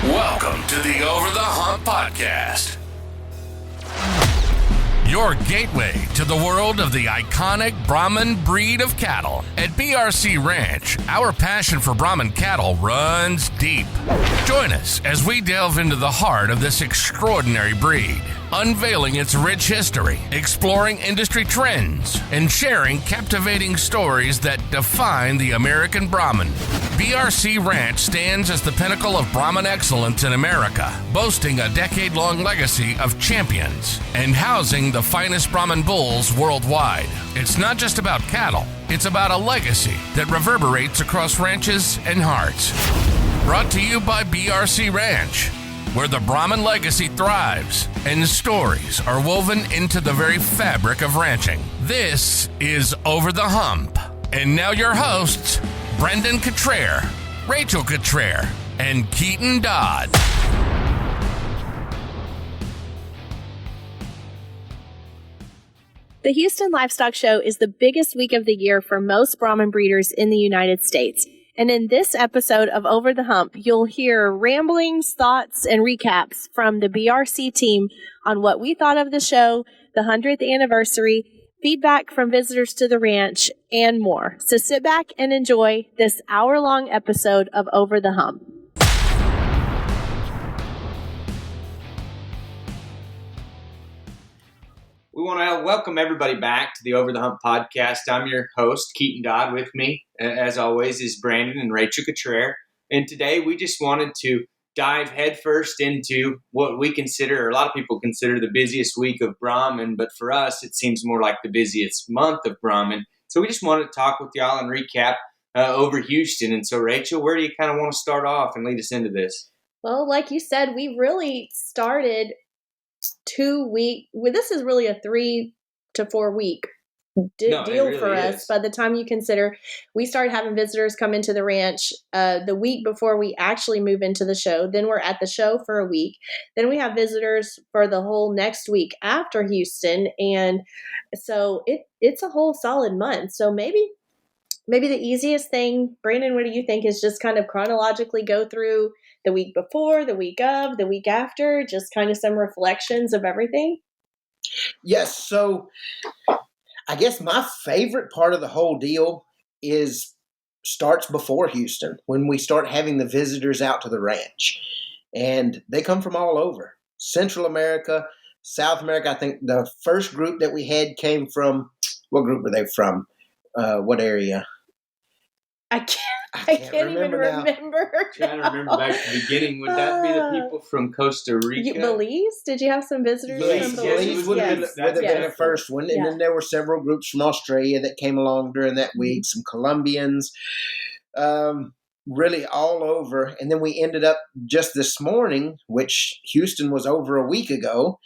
Welcome to the Over the Hump Podcast, your gateway to the world of the iconic Brahman breed of cattle. At BRC Ranch, our passion for Brahman cattle runs deep. Join us as we delve into the heart of this extraordinary breed, unveiling its rich history, exploring industry trends, and sharing captivating stories that define the American Brahman. BRC Ranch stands as the pinnacle of Brahman excellence in America, boasting a decade-long legacy of champions and housing the finest Brahman bulls worldwide. It's not just about cattle, it's about a legacy that reverberates across ranches and hearts. Brought to you by BRC Ranch, where the Brahman legacy thrives and stories are woven into the very fabric of ranching. This is Over the Hump. And now your hosts, Brendan Cottrell, Rachel Cottrell, and Keaton Dodd. The Houston Livestock Show is the biggest week of the year for most Brahman breeders in the United States. And in this episode of Over the Hump, you'll hear ramblings, thoughts, and recaps from the BRC team on what we thought of the show, the 100th anniversary, feedback from visitors to the ranch, and more. So sit back and enjoy this hour-long episode of Over the Hump. We want to welcome everybody back to the Over the Hump podcast. I'm your host, Keaton Dodd. With me, as always, is Brandon and Rachel Cottrell. And today we just wanted to dive headfirst into what we consider, or a lot of people consider, the busiest week of Brahman. But for us, it seems more like the busiest month of Brahman. So we just wanted to talk with y'all and recap over Houston. And so, Rachel, where do you kind of want to start off and lead us into this? Well, like you said, we really started 2 week. Well, this is really a 3 to 4 week deal really for us. Is. By the time you consider, we started having visitors come into the ranch the week before we actually move into the show. Then we're at the show for a week. Then we have visitors for the whole next week after Houston, and so it's a whole solid month. So maybe the easiest thing, Brandon, what do you think, is just kind of chronologically go through the week before, the week of, the week after, just kind of some reflections of everything? Yes. So I guess my favorite part of the whole deal starts before Houston, when we start having the visitors out to the ranch. And they come from all over. Central America, South America. I think the first group that we had came from, what group were they from? What area? I can't even remember. Trying to remember back to the beginning. Would that be the people from Costa Rica? Belize? Did you have some visitors from Belize? Belize would have been the first one. And then there were several groups from Australia that came along during that week, some Colombians, really all over. And then we ended up just this morning, which Houston was over a week ago,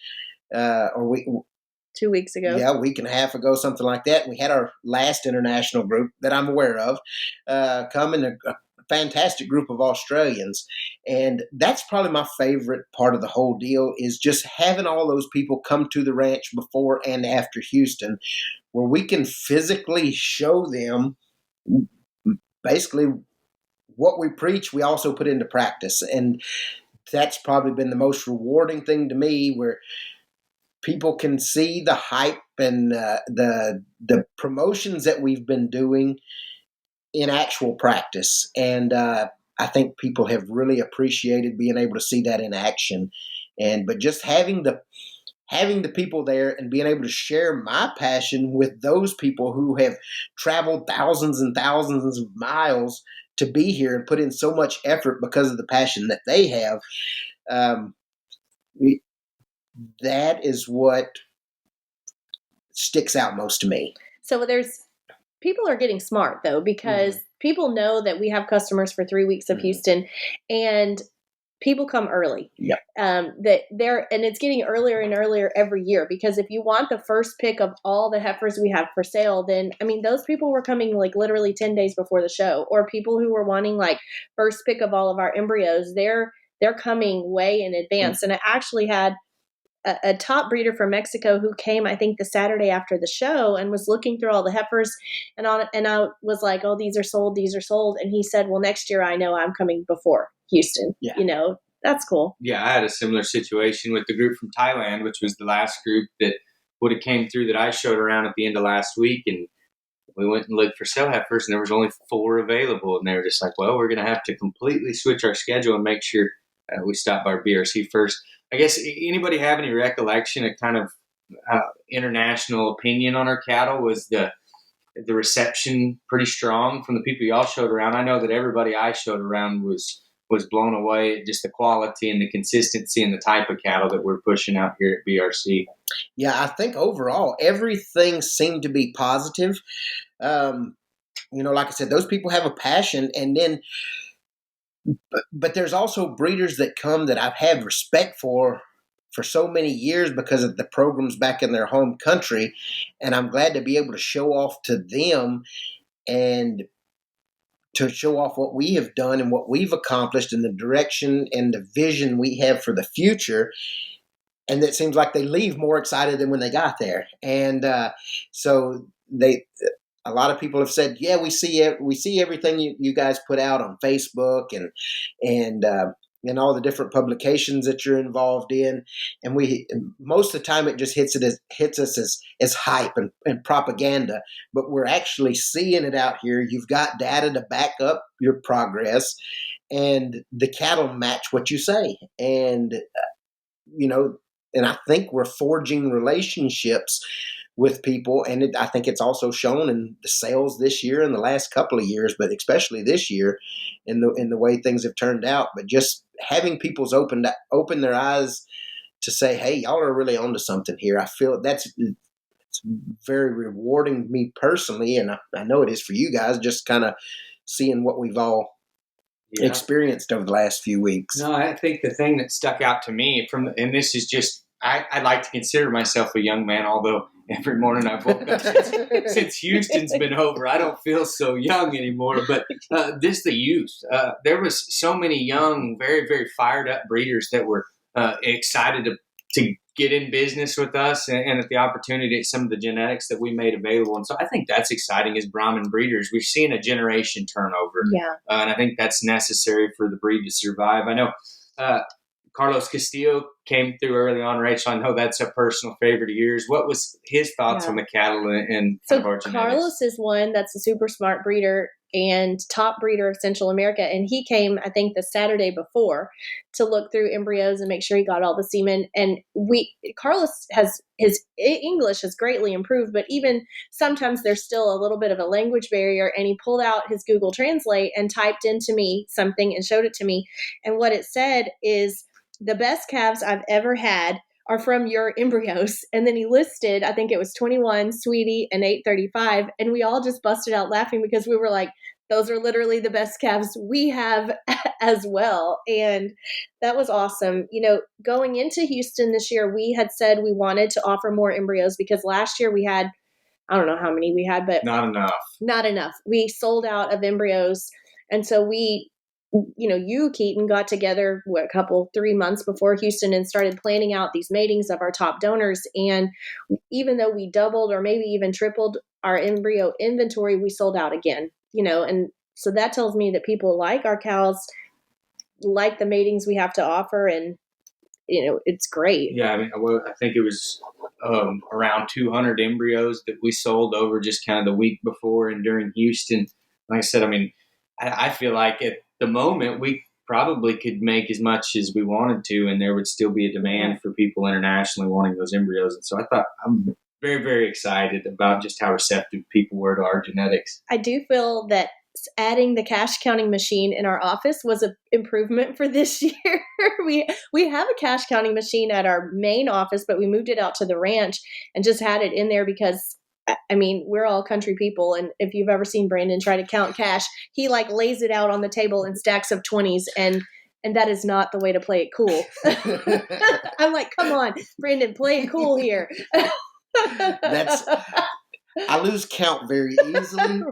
2 weeks ago. Yeah, a week and a half ago, something like that. We had our last international group that I'm aware of come, in a fantastic group of Australians. And that's probably my favorite part of the whole deal, is just having all those people come to the ranch before and after Houston, where we can physically show them basically what we preach, we also put into practice. And that's probably been the most rewarding thing to me, where people can see the hype and the promotions that we've been doing in actual practice. And I think people have really appreciated being able to see that in action. But just having the people there and being able to share my passion with those people who have traveled thousands and thousands of miles to be here and put in so much effort because of the passion that they have, that is what sticks out most to me. So people are getting smart, though, because people know that we have customers for 3 weeks of Houston, and people come early. Yep. And it's getting earlier and earlier every year, because if you want the first pick of all the heifers we have for sale, then, I mean, those people were coming like literally 10 days before the show, or people who were wanting like first pick of all of our embryos, they're coming way in advance. And I actually had a top breeder from Mexico who came, I think, the Saturday after the show, and was looking through all the heifers, and I was like, "Oh, these are sold," and he said, "Well, next year I know I'm coming before Houston." Yeah. That's cool. Yeah, I had a similar situation with the group from Thailand, which was the last group that would have came through that I showed around at the end of last week. And we went and looked for sale heifers, and there was only 4 available. And they were just like, well, we're going to have to completely switch our schedule and make sure we stop by BRC first. I guess anybody have any recollection of kind of international opinion on our cattle? Was the reception pretty strong from the people y'all showed around? I know that everybody I showed around was blown away at just the quality and the consistency and the type of cattle that we're pushing out here at BRC. Yeah, I think overall everything seemed to be positive. Like I said, those people have a passion, and then, but there's also breeders that come that I've had respect for so many years because of the programs back in their home country, and I'm glad to be able to show off to them and to show off what we have done and what we've accomplished and the direction and the vision we have for the future. And it seems like they leave more excited than when they got there. And so a lot of people have said, yeah, we see everything you guys put out on Facebook and all the different publications that you're involved in. And most of the time it just hits us as hype and propaganda, but we're actually seeing it out here. You've got data to back up your progress, and the cattle match what you say. And, and I think we're forging relationships with people, and I think it's also shown in the sales this year and the last couple of years, but especially this year in the way things have turned out. But just having people's open their eyes to say, hey, y'all are really onto something here. I feel it's very rewarding to me personally, and I know it is for you guys, just kind of seeing what we've all experienced over the last few weeks. No, I think the thing that stuck out to me and this is just, I like to consider myself a young man, although every morning I've woke up since Houston's been over, I don't feel so young anymore. But the youth, there was so many young, very, very fired up breeders that were excited to get in business with us and at the opportunity to get some of the genetics that we made available. And so I think that's exciting as Brahman breeders. We've seen a generation turnover. Yeah. And I think that's necessary for the breed to survive. I know Carlos Castillo came through early on, Rachel. I know that's a personal favorite of yours. What was his thoughts on the cattle and so our genetics? Carlos is one that's a super smart breeder and top breeder of Central America. And he came, I think, the Saturday before to look through embryos and make sure he got all the semen. And Carlos has his English has greatly improved, but even sometimes there's still a little bit of a language barrier. And he pulled out his Google Translate and typed into me something and showed it to me. And what it said is, the best calves I've ever had are from your embryos. And then he listed, I think it was 21, Sweetie, and 835. And we all just busted out laughing because we were like, those are literally the best calves we have as well. And that was awesome. Going into Houston this year, we had said we wanted to offer more embryos because last year we had, I don't know how many we had, but not enough. We sold out of embryos. And so you, Keaton, got together 3 months before Houston and started planning out these matings of our top donors. And even though we doubled or maybe even tripled our embryo inventory, we sold out again, and so that tells me that people like our cows, like the matings we have to offer, and, it's great. Yeah, I think it was around 200 embryos that we sold over just kind of the week before and during Houston. Like I said, I feel like at the moment we probably could make as much as we wanted to, and there would still be a demand for people internationally wanting those embryos. And so I'm very, very excited about just how receptive people were to our genetics. I do feel that adding the cash counting machine in our office was an improvement for this year. We have a cash counting machine at our main office, but we moved it out to the ranch and just had it in there because we're all country people, and if you've ever seen Brandon try to count cash, he lays it out on the table in stacks of 20s, and that is not the way to play it cool. I'm like, come on, Brandon, play it cool here. I lose count very easily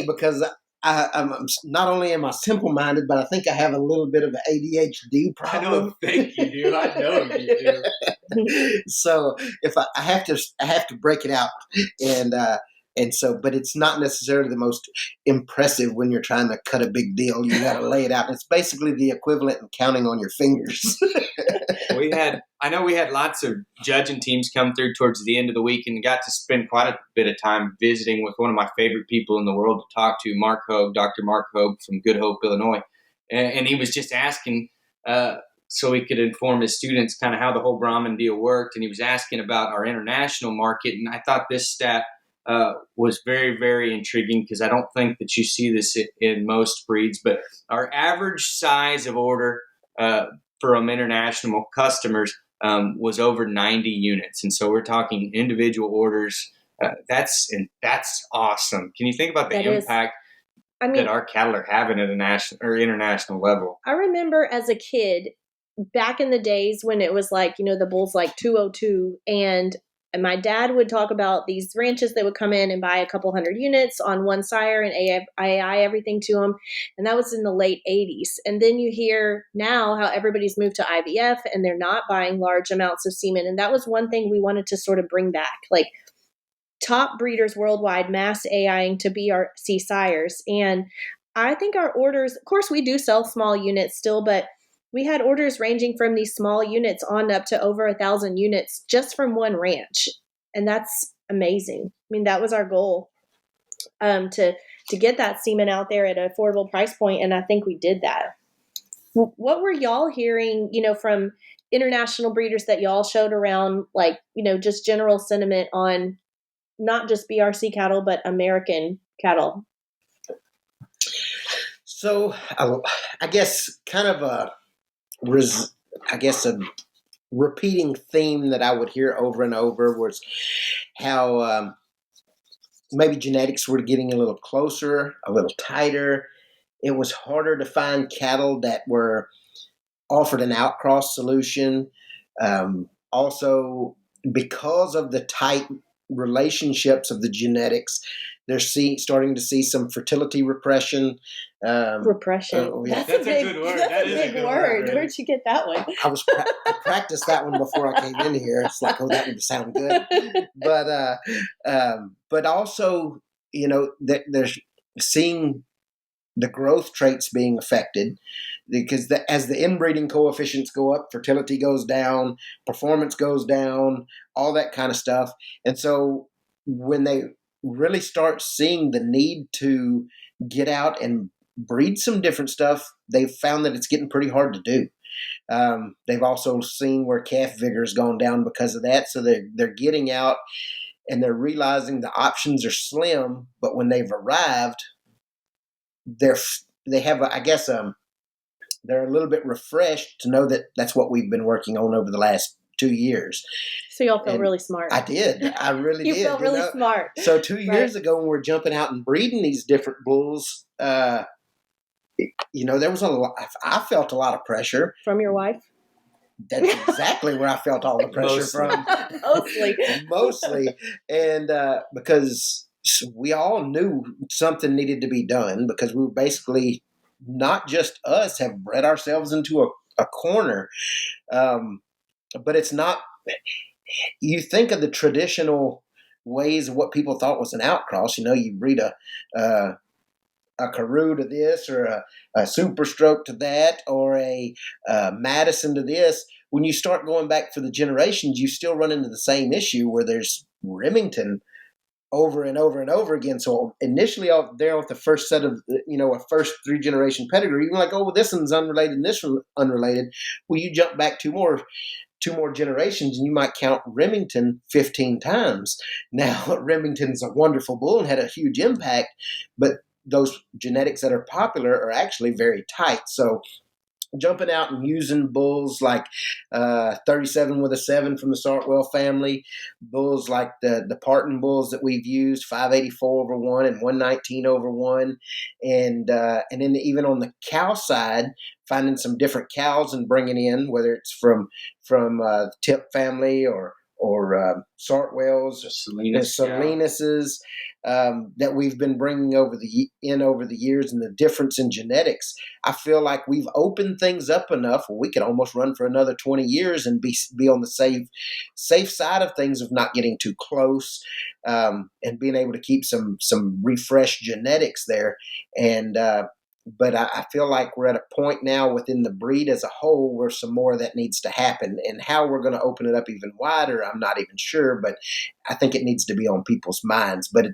because I'm not only am I simple-minded, but I think I have a little bit of an ADHD problem. I don't think you do. I know you do. So if I have to break it out, and And so, but it's not necessarily the most impressive when you're trying to cut a big deal. You got to lay it out. It's basically the equivalent of counting on your fingers. I know we had lots of judging teams come through towards the end of the week and got to spend quite a bit of time visiting with one of my favorite people in the world to talk to, Mark Hogue, Dr. Mark Hogue from Good Hope, Illinois. And he was just asking, so he could inform his students kind of how the whole Brahman deal worked. And he was asking about our international market. And I thought this stat was very, very intriguing because I don't think that you see this in most breeds. But our average size of order from international customers was over 90 units. And so we're talking individual orders. That's awesome. Can you think about the impact that our cattle are having at a national or international level? I remember as a kid, back in the days when it was like, the bulls like 202, and my dad would talk about these ranches that would come in and buy a couple hundred units on one sire and AI everything to them. And that was in the late 80s. And then you hear now how everybody's moved to IVF and they're not buying large amounts of semen. And that was one thing we wanted to sort of bring back, like top breeders worldwide mass AIing to BRC sires. And I think our orders, of course, we do sell small units still, but we had orders ranging from these small units on up to over 1,000 units just from one ranch. And that's amazing. I mean, that was our goal, to get that semen out there at an affordable price point. And I think we did that. What were y'all hearing, from international breeders that y'all showed around, like, just general sentiment on not just BRC cattle, but American cattle? So I guess kind of a repeating theme that I would hear over and over was how maybe genetics were getting a little closer, a little tighter. It was harder to find cattle that were offered an outcross solution. Also, because of the tight relationships of the genetics, they're starting to see some fertility repression. Repression. That's a good word. That's a big word. Right? Where'd you get that one? I practiced that one before I came in here. It's like, that would sound good. But also, they're seeing the growth traits being affected because as the inbreeding coefficients go up, fertility goes down, performance goes down, all that kind of stuff. And so when they really start seeing the need to get out and breed some different stuff, they've found that it's getting pretty hard to do. They've also seen where calf vigor has gone down because of that. So they're getting out and they're realizing the options are slim, but when they've arrived, they're a little bit refreshed to know that that's what we've been working on over the last 2 years. So y'all felt really smart. I did. I really you did. You felt really smart. So 2 years ago, when we're jumping out and breeding these different bulls, there was a lot. I felt a lot of pressure from your wife. That's exactly where I felt all the pressure from. Mostly, and because we all knew something needed to be done because we were basically, not just us, have bred ourselves into a corner. But it's not, you think of the traditional ways of what people thought was an outcross. You breed a Karoo to this, or a Super Stroke to that, or a Madison to this. When you start going back for the generations, you still run into the same issue where there's Remington over and over and over again. So initially out there with the first set of, a first 3-generation pedigree, you're like, oh, well, this one's unrelated and this one's unrelated. Well, you jump back two more generations and you might count Remington 15 times. Now, Remington's a wonderful bull and had a huge impact, but those genetics that are popular are actually very tight. So jumping out and using bulls like 37 with a 7 from the Sartwell family, bulls like the Parton bulls that we've used, 584 over 1 and 119 over 1, and then even on the cow side, finding some different cows and bringing in, whether it's from Tip family or Sartwells, Salinas, that we've been bringing over the years, and the difference in genetics. I feel like we've opened things up enough where we could almost run for another 20 years and be on the safe side of things, of not getting too close, and being able to keep some refreshed genetics there. And but I feel like we're at a point now within the breed as a whole where some more of that needs to happen. And how we're going to open it up even wider, I'm not even sure, but I think it needs to be on people's minds. But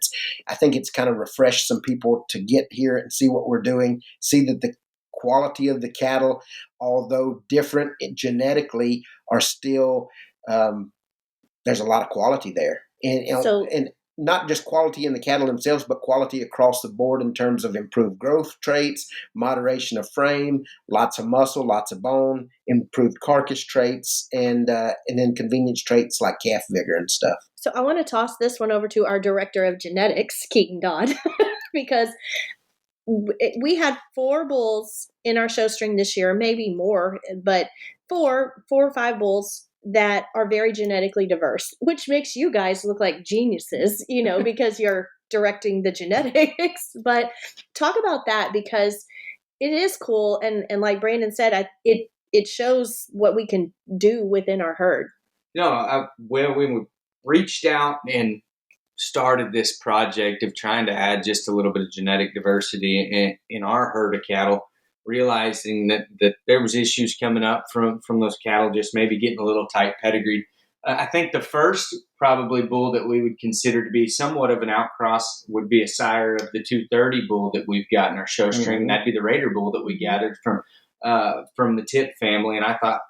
I think it's kind of refreshed some people to get here and see what we're doing, see that the quality of the cattle, although different genetically, are still, there's a lot of quality there. And not just quality in the cattle themselves, but quality across the board in terms of improved growth traits, moderation of frame, lots of muscle, lots of bone, improved carcass traits, and then convenience traits like calf vigor and stuff. So I want to toss this one over to our director of genetics, Keaton Dodd, because we had 4 bulls in our show string this year, maybe more, but 4 or 5 bulls that are very genetically diverse, which makes you guys look like geniuses, because you're directing the genetics. But talk about that, because it is cool. And like Brandon said, it shows what we can do within our herd. When we reached out and started this project of trying to add just a little bit of genetic diversity in our herd of cattle, realizing that there was issues coming up from those cattle just maybe getting a little tight pedigreed. I think the first probably bull that we would consider to be somewhat of an outcross would be a sire of the 230 bull that we've got in our show string. Mm-hmm. That'd be the Raider bull that we gathered from the Tip family. And I thought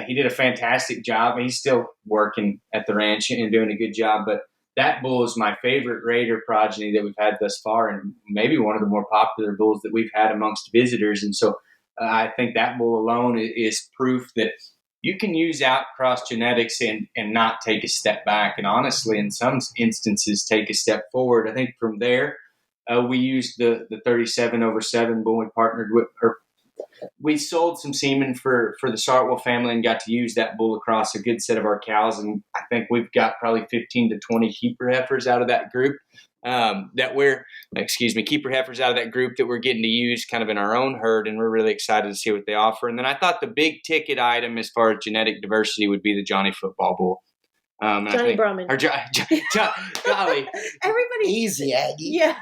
he did a fantastic job. He's still working at the ranch and doing a good job, but that bull is my favorite Raider progeny that we've had thus far, and maybe one of the more popular bulls that we've had amongst visitors. And so I think that bull alone is proof that you can use outcross genetics and not take a step back, and honestly, in some instances, take a step forward. I think from there, we used the 37/7 bull we partnered with her. We sold some semen for the Sartwell family and got to use that bull across a good set of our cows. And I think we've got probably 15 to 20 keeper heifers out of that group keeper heifers out of that group that we're getting to use kind of in our own herd. And we're really excited to see what they offer. And then I thought the big ticket item as far as genetic diversity would be the Johnny football bull. Johnny Brahman. Or Golly. Everybody. Easy, Aggie. Yeah.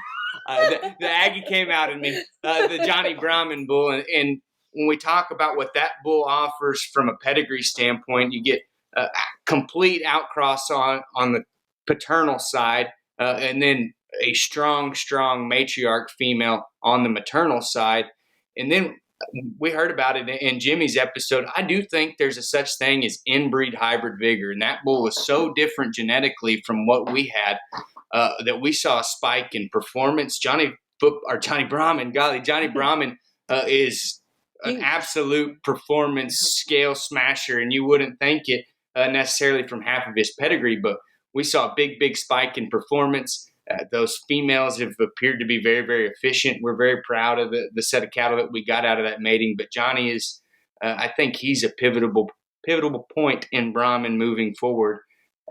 The Aggie came out in me, the Johnny Brahman bull. And when we talk about what that bull offers from a pedigree standpoint, you get a complete outcross on the paternal side, and then a strong matriarch female on the maternal side. And then we heard about it in Jimmy's episode. I do think there's a such thing as inbreed hybrid vigor, and that bull was so different genetically from what we had that we saw a spike in performance. Johnny Brahman is an absolute performance scale smasher, and you wouldn't think it necessarily from half of his pedigree, but we saw a big spike in performance. Those females have appeared to be very, very efficient. We're very proud of the set of cattle that we got out of that mating, but Johnny is, I think he's a pivotal point in Brahman moving forward.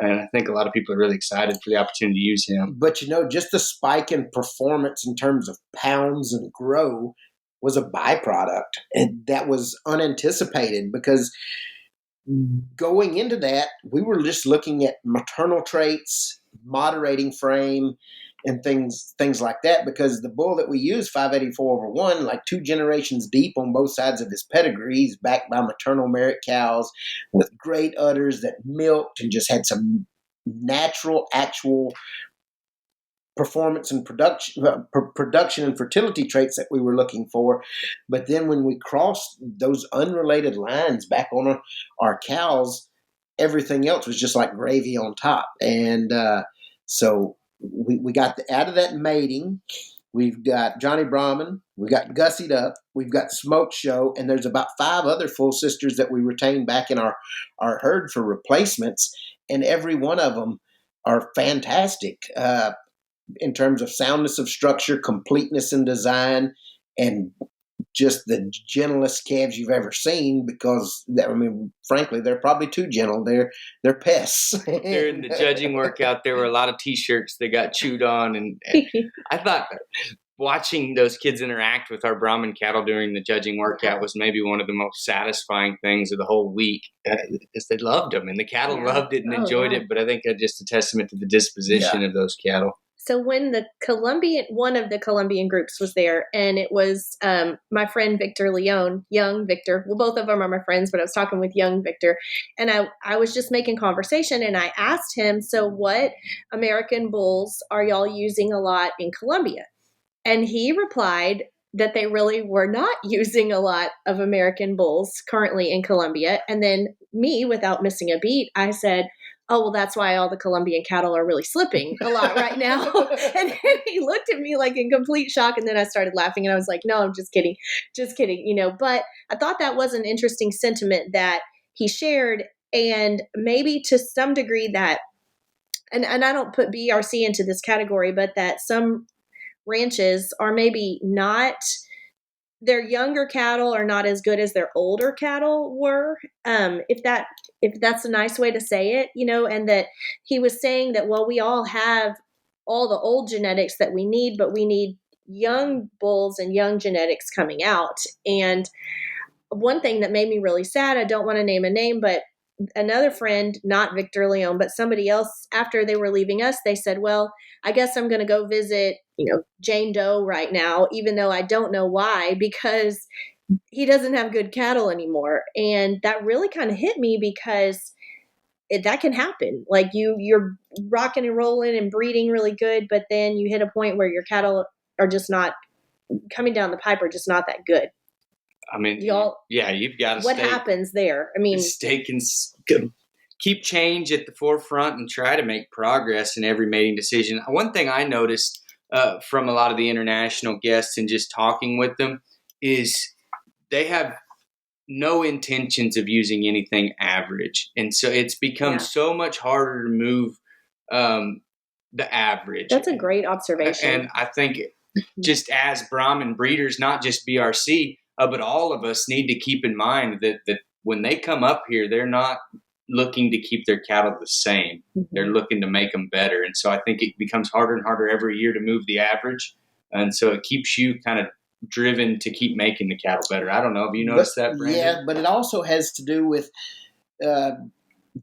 And I think a lot of people are really excited for the opportunity to use him. But, just the spike in performance in terms of pounds and grow was a byproduct. And that was unanticipated, because going into that, we were just looking at maternal traits, moderating frame, and things like that, because the bull that we use, 584/1, like 2 generations deep on both sides of his pedigree, he's backed by maternal merit cows with great udders that milked and just had some natural, actual performance and production and fertility traits that we were looking for. But then when we crossed those unrelated lines back on our cows, everything else was just like gravy on top. And so we got out of that mating. We've got Johnny Brahman, we've got Gussied Up, we've got Smoke Show, and there's about 5 other full sisters that we retained back in our herd for replacements, and every one of them are fantastic in terms of soundness of structure, completeness in design, and just the gentlest calves you've ever seen because, frankly, they're probably too gentle. They're pests. During the judging workout, there were a lot of T-shirts that got chewed on. And I thought watching those kids interact with our Brahman cattle during the judging workout was maybe one of the most satisfying things of the whole week, because they loved them and the cattle loved it and enjoyed it. But I think that's just a testament to the disposition of those cattle. So when one of the Colombian groups was there, and it was my friend Victor Leon, young Victor. Well, both of them are my friends, but I was talking with young Victor, and I was just making conversation, and I asked him, so what American bulls are y'all using a lot in Colombia? And he replied that they really were not using a lot of American bulls currently in Colombia. And then me, without missing a beat, I said, oh, well, that's why all the Colombian cattle are really slipping a lot right now. And then he looked at me like in complete shock. And then I started laughing and I was like, no, I'm just kidding. Just kidding. But I thought that was an interesting sentiment that he shared. And maybe to some degree that, and I don't put BRC into this category, but that some ranches are maybe not, their younger cattle are not as good as their older cattle were. If that's a nice way to say it, and that he was saying that, well, we all have all the old genetics that we need, but we need young bulls and young genetics coming out. And one thing that made me really sad, I don't want to name a name, but another friend, not Victor Leon, but somebody else, after they were leaving us, they said, well, I guess I'm going to go visit, Jane Doe right now, even though I don't know why, because he doesn't have good cattle anymore. And that really kind of hit me because that can happen. Like you're rocking and rolling and breeding really good, but then you hit a point where your cattle are just not coming down the pipe, are just not that good. You've got to what happens there? Keep change at the forefront and try to make progress in every mating decision. One thing I noticed from a lot of the international guests and just talking with them is they have no intentions of using anything average. And so it's become so much harder to move the average. That's a great observation. And I think just as Brahman breeders, not just BRC, but all of us need to keep in mind that when they come up here, they're not looking to keep their cattle the same. Mm-hmm. They're looking to make them better. And so I think it becomes harder and harder every year to move the average. And so it keeps you kind of driven to keep making the cattle better. I don't know. Have you noticed that, Brandon? Yeah, but it also has to do with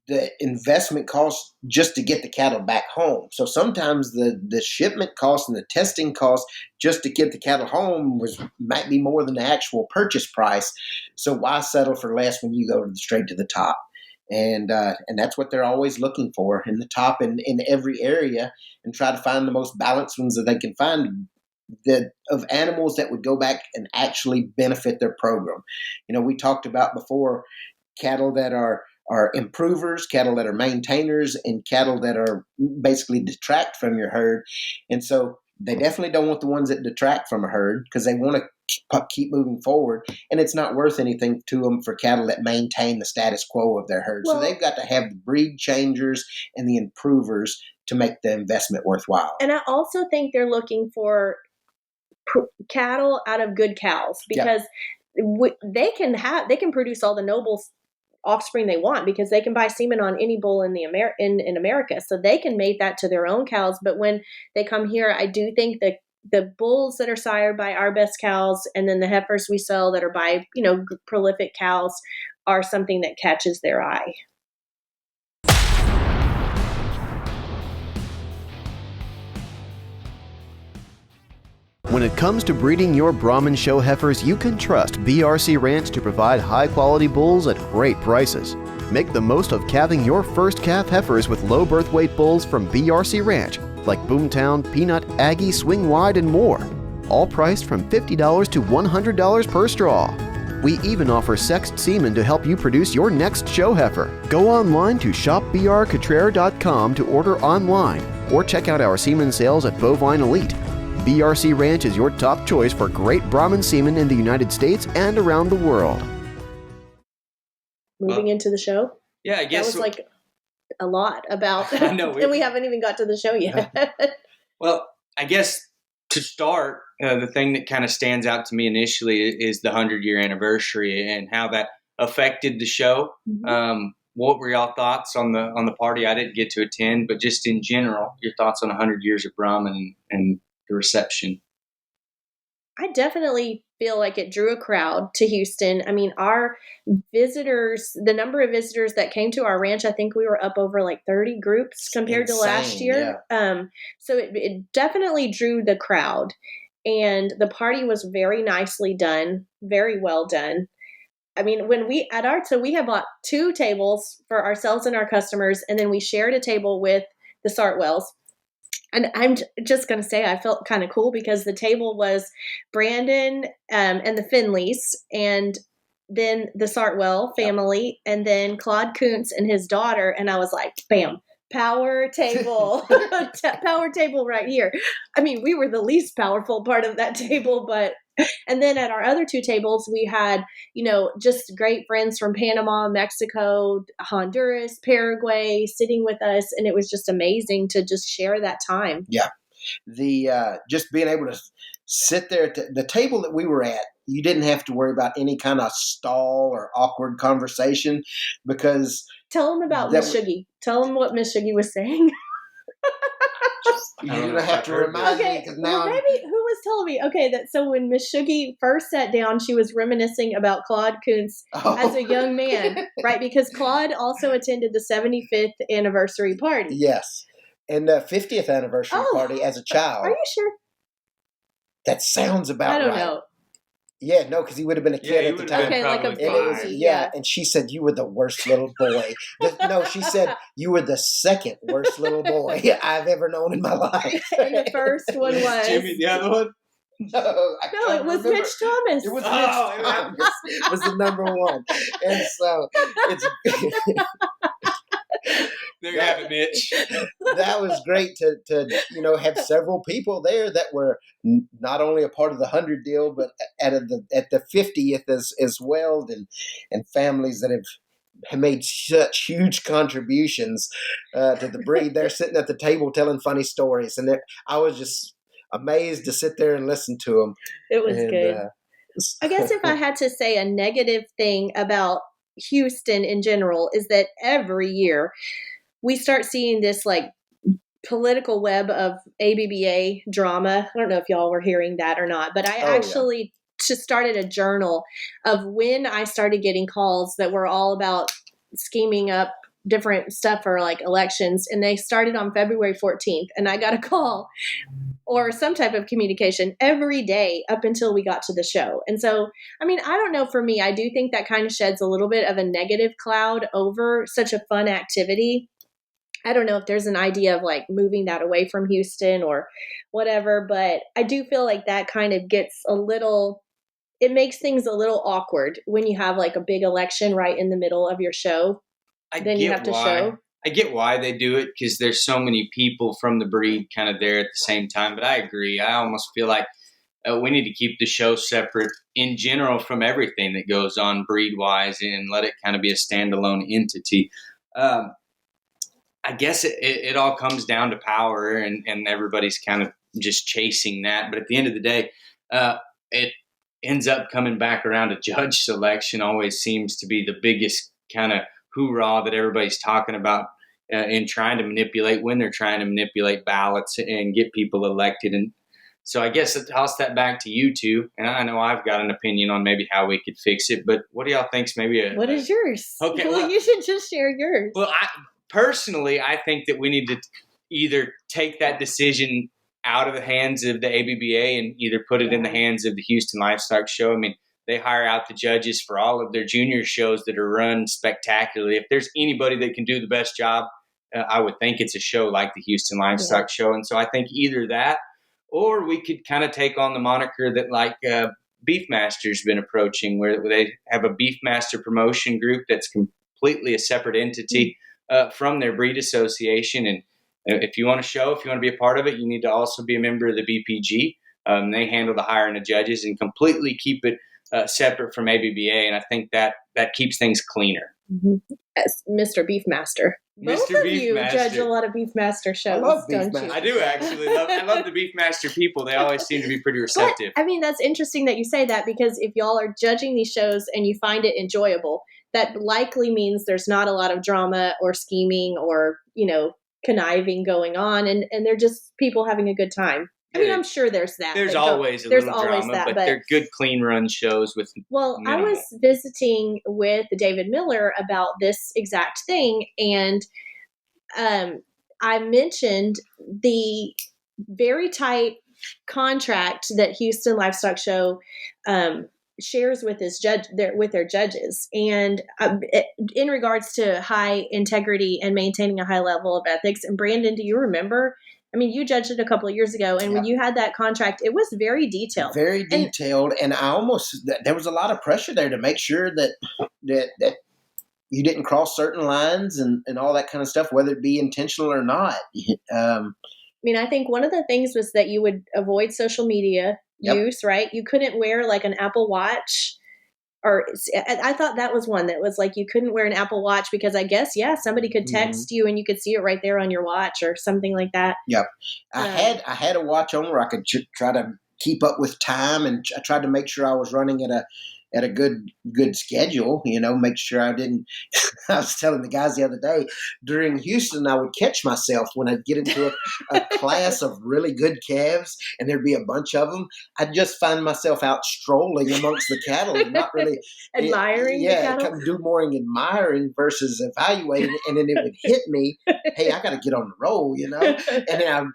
the investment cost just to get the cattle back home. So sometimes the shipment cost and the testing cost just to get the cattle home might be more than the actual purchase price. So why settle for less when you go straight to the top? And that's what they're always looking for in the top in every area, and try to find the most balanced ones that they can find of animals that would go back and actually benefit their program. We talked about before cattle that are improvers, cattle that are maintainers, and cattle that are basically detract from your herd. And so they definitely don't want the ones that detract from a herd because they want to keep moving forward. And it's not worth anything to them for cattle that maintain the status quo of their herd. Well, so they've got to have the breed changers and the improvers to make the investment worthwhile. And I also think they're looking for cattle out of good cows because they can produce all the noble offspring they want because they can buy semen on any bull in in America, so they can mate that to their own cows. But when they come here, I do think that the bulls that are sired by our best cows, and then the heifers we sell that are by prolific cows, are something that catches their eye. When it comes to breeding your Brahman show heifers, you can trust BRC Ranch to provide high-quality bulls at great prices. Make the most of calving your first calf heifers with low birth weight bulls from BRC Ranch, like Boomtown, Peanut, Aggie, Swing Wide, and more. All priced from $50 to $100 per straw. We even offer sexed semen to help you produce your next show heifer. Go online to shopbrcottrere.com to order online, or check out our semen sales at Bovine Elite. BRC Ranch is your top choice for great Brahman semen in the United States and around the world. Moving into the show? Yeah, I guess. That was like a lot about, I know, and we haven't even got to the show yet. Well, I guess to start, the thing that kind of stands out to me initially is the 100-year anniversary and how that affected the show. Mm-hmm. What were y'all thoughts on the party? I didn't get to attend, but just in general, your thoughts on 100 years of Brahman and the reception. I definitely feel like it drew a crowd to Houston. I mean, our visitors, the number of visitors that came to our ranch, I think we were up over like 30 groups compared to last year. Yeah. So it definitely drew the crowd. And the party was very nicely done, very well done. I mean, we had bought 2 tables for ourselves and our customers, and then we shared a table with the Sartwells. And I'm just going to say I felt kind of cool because the table was Brandon and the Finleys, and then the Sartwell family, and then Claude Kuntz and his daughter. And I was like, bam, power table, power table right here. I mean, we were the least powerful part of that table, but and then at our other 2 tables, we had, just great friends from Panama, Mexico, Honduras, Paraguay sitting with us. And it was just amazing to just share that time. Yeah. The just being able to sit there at the table that we were at, you didn't have to worry about any kind of stall or awkward conversation because. Tell them about Miss Shuggy. Tell them what Miss Shuggy was saying. You're going to have to remind me because now maybe who was telling me? Okay, so when Miss Shuggy first sat down, she was reminiscing about Claude Kuntz as a young man, right? Because Claude also attended the 75th anniversary party. Yes, and the 50th anniversary party as a child. Are you sure? That sounds about right. I don't know. Yeah, no, because he would have been a kid at the time. Okay, like a baby. Yeah, and she said, you were the worst little boy. No, she said, you were the second worst little boy I've ever known in my life. And the first one was... Jimmy, the other one? No, it was Mitch Thomas. It was Mitch Thomas. It was the number one. And so, it's... There you have it, Mitch. That was great to have several people there that were not only a part of the 100 deal, but at the 50th as well, and families that have made such huge contributions to the breed. They're sitting at the table telling funny stories, and I was just amazed to sit there and listen to them. It was good. I guess if I had to say a negative thing about Houston in general is that every year we start seeing this like political web of ABBA drama. I don't know if y'all were hearing that or not, but I actually just started a journal of when I started getting calls that were all about scheming up different stuff for like elections. And they started on February 14th. And I got a call or some type of communication every day up until we got to the show. And so, I mean, I don't know, for me, I do think that kind of sheds a little bit of a negative cloud over such a fun activity. I don't know if there's an idea of like moving that away from Houston or whatever, but I do feel like that kind of gets it makes things a little awkward when you have like a big election right in the middle of your show. You have to show. I get why they do it because there's so many people from the breed kind of there at the same time. But I agree. I almost feel like we need to keep the show separate in general from everything that goes on breed-wise and let it kind of be a standalone entity. I guess it all comes down to power and everybody's kind of just chasing that. But at the end of the day, it ends up coming back around to judge selection always seems to be the biggest kind of hoorah that everybody's talking about in trying to manipulate when they're trying to manipulate ballots and get people elected. And so I guess I'll toss that back to you two. And I know I've got an opinion on maybe how we could fix it, but what do y'all think's maybe what is yours? Okay. Well, you should just share yours. Well, personally, I think that we need to either take that decision out of the hands of the ABBA and either put it in the hands of the Houston Livestock Show. I mean, they hire out the judges for all of their junior shows that are run spectacularly. If there's anybody that can do the best job, I would think it's a show like the Houston Livestock Show. And so I think either that, or we could kind of take on the moniker that like Beefmaster's been approaching, where they have a Beefmaster promotion group that's completely a separate entity from their breed association. And if you want to show, if you want to be a part of it, you need to also be a member of the BPG. They handle the hiring of judges and completely keep it separate from ABBA, and I think that keeps things cleaner. Mm-hmm. as Mr. Beefmaster. Both Mr. of you judge a lot of Beefmaster shows, don't you? I do actually. I love the Beefmaster people. They always seem to be pretty receptive. But, I mean, that's interesting that you say that, because if y'all are judging these shows and you find it enjoyable, that likely means there's not a lot of drama or scheming or, conniving going on, and they're just people having a good time. I mean, I'm sure there's that. There's always a little drama, but they're good, clean run shows with minimal. I was visiting with David Miller about this exact thing, and I mentioned the very tight contract that Houston Livestock Show shares with their judges, and in regards to high integrity and maintaining a high level of ethics. And Brandon, do you remember? I mean, you judged it a couple of years ago, and when you had that contract, it was very detailed. Very detailed, and there was a lot of pressure there to make sure that you didn't cross certain lines and all that kind of stuff, whether it be intentional or not. I mean, I think one of the things was that you would avoid social media use, right? You couldn't wear like an Apple Watch. Or I thought that was one that was like you couldn't wear an Apple Watch because I guess, somebody could text you and you could see it right there on your watch or something like that. Yep. I had a watch on where I could try to keep up with time, and I tried to make sure I was running at a good schedule, make sure I didn't. I was telling the guys the other day, during Houston, I would catch myself when I'd get into a class of really good calves, and there'd be a bunch of them. I'd just find myself out strolling amongst the cattle and not really admiring the cattle. Do more admiring versus evaluating, and then it would hit me, hey, I got to get on the roll, and then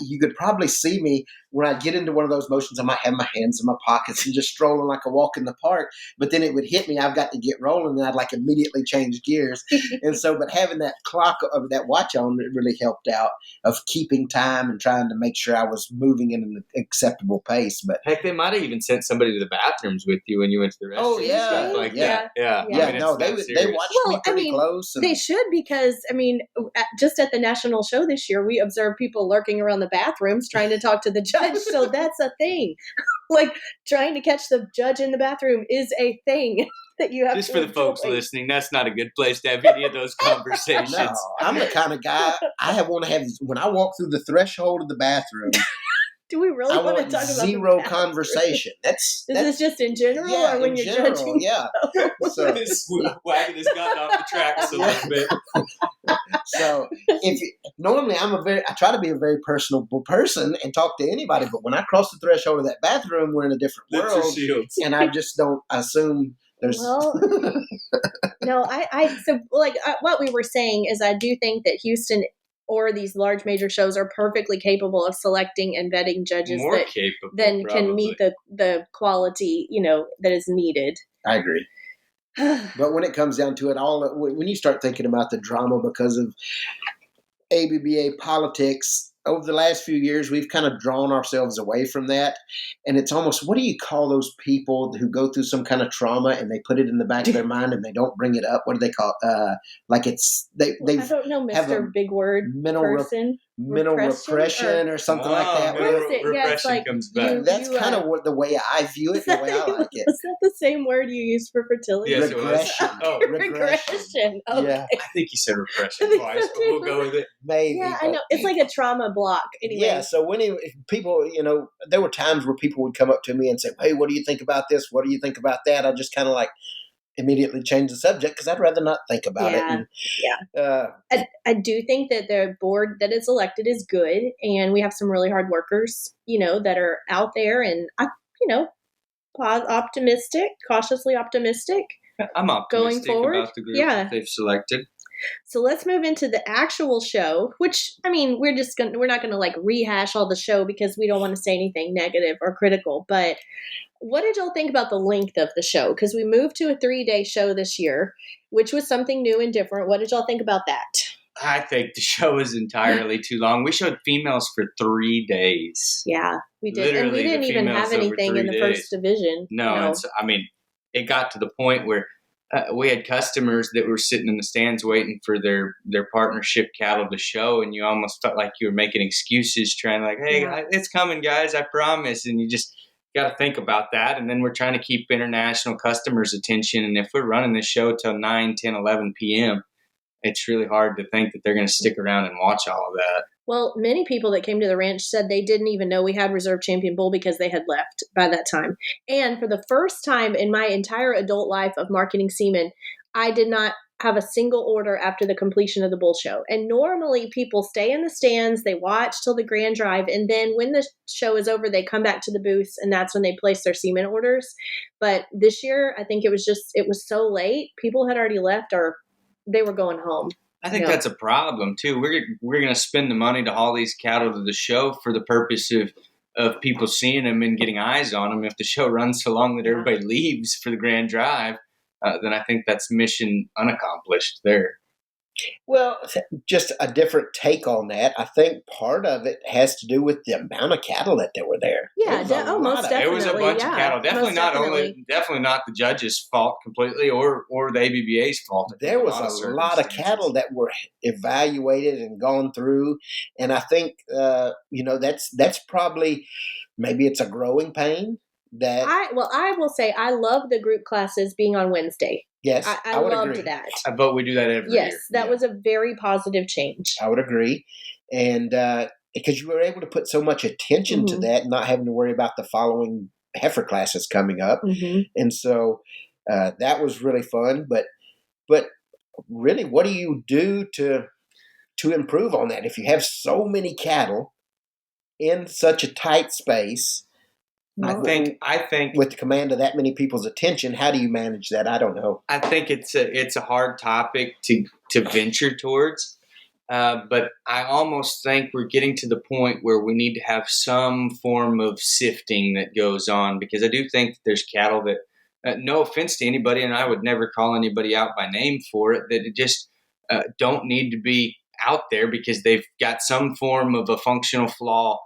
you could probably see me when I get into one of those motions. I might have my hands in my pockets and just strolling like a walk in the park. But then it would hit me. I've got to get rolling, and I'd like immediately change gears. And so, but having that clock of that watch on, it really helped out of keeping time and trying to make sure I was moving in an acceptable pace. But heck, they might have even sent somebody to the bathrooms with you when you went to the restroom. Oh yeah, stuff like that. Yeah. I mean, they watched me pretty close. They should, because just at the national show this year, we observed people lurking around the bathrooms trying to talk to the judge. So that's a thing. Like trying to catch the judge in the bathroom is a thing that you have just to for the enjoy. Folks listening, that's not a good place to have any of those conversations. No, I'm the kind of guy I want to have when I walk through the thresh-hold of the bathroom. Do we really want to talk about zero conversation? That's this just in general, or when you're judging? Yeah. So this wagon has gotten off the tracks a little bit. So normally I try to be a very personable person and talk to anybody, but when I cross the threshold of that bathroom, we're in a different world, and I just don't assume there's. Well, no, what we were saying is I do think that Houston or these large major shows are perfectly capable of selecting and vetting judges that can meet the quality, that is needed. I agree. But when it comes down to it, when you start thinking about the drama because of ABBA politics, over the last few years, we've kind of drawn ourselves away from that. And it's almost, what do you call those people who go through some kind of trauma and they put it in the back of their mind and they don't bring it up? What do they call it? I don't know, Mr. Big Word person. Mental repression or something like that. What is it? Yeah, it's like comes back. That's kind of the way I view it, the way I like it. Is that the same word you use for fertility? Yes, regression. Regression. Okay. Yeah. I think you said repression twice, but we'll go with it. Maybe. Yeah, I know. It's like a trauma block. Anyway. Yeah, so people, there were times where people would come up to me and say, hey, what do you think about this? What do you think about that? I just kind of immediately change the subject because I'd rather not think about it. I do think that the board that is elected is good, and we have some really hard workers, that are out there, and cautiously optimistic. I'm optimistic going forward about the group that they've selected. So let's move into the actual show, which, we're not going to rehash all the show because we don't want to say anything negative or critical, but what did y'all think about the length of the show? Because we moved to a 3-day show this year, which was something new and different. What did y'all think about that? I think the show is entirely too long. We showed females for 3 days. Yeah, we did. Literally, and we didn't even have anything in the first division. No. It got to the point where we had customers that were sitting in the stands waiting for their partnership cattle to show, and you almost felt like you were making excuses, trying hey, it's coming, guys, I promise. And you just got to think about that. And then we're trying to keep international customers' attention. And if we're running this show till 9, 10, 11 p.m., it's really hard to think that they're going to stick around and watch all of that. Well, many people that came to the ranch said they didn't even know we had Reserve Champion Bull because they had left by that time. And for the first time in my entire adult life of marketing semen, I did not have a single order after the completion of the bull show. And normally people stay in the stands, they watch till the grand drive, and then when the show is over, they come back to the booths, and that's when they place their semen orders. But this year, I think it was so late, people had already left or they were going home. I think that's a problem too. We're going to spend the money to haul these cattle to the show for the purpose of people seeing them and getting eyes on them. If the show runs so long that everybody leaves for the grand drive, then I think that's mission unaccomplished there. Well, just a different take on that. I think part of it has to do with the amount of cattle that were there. Yeah, most definitely. There was a bunch of cattle. Definitely not the judges' fault completely, or the ABBA's fault. There was a lot of cattle that were evaluated and gone through, and I think that's probably maybe it's a growing pain. I will say I love the group classes being on Wednesday. Yes, I would loved agree. that. I vote we do that every year. Yes, that was a very positive change. I would agree. And because you were able to put so much attention to that, not having to worry about the following heifer classes coming up. Mm-hmm. And so that was really fun. But really, what do you do to improve on that? If you have so many cattle in such a tight space, I think with the command of that many people's attention, how do you manage that? I don't know. I think it's a hard topic to venture towards, but I almost think we're getting to the point where we need to have some form of sifting that goes on, because I do think that there's cattle that, no offense to anybody, and I would never call anybody out by name for it, that it just don't need to be out there because they've got some form of a functional flaw.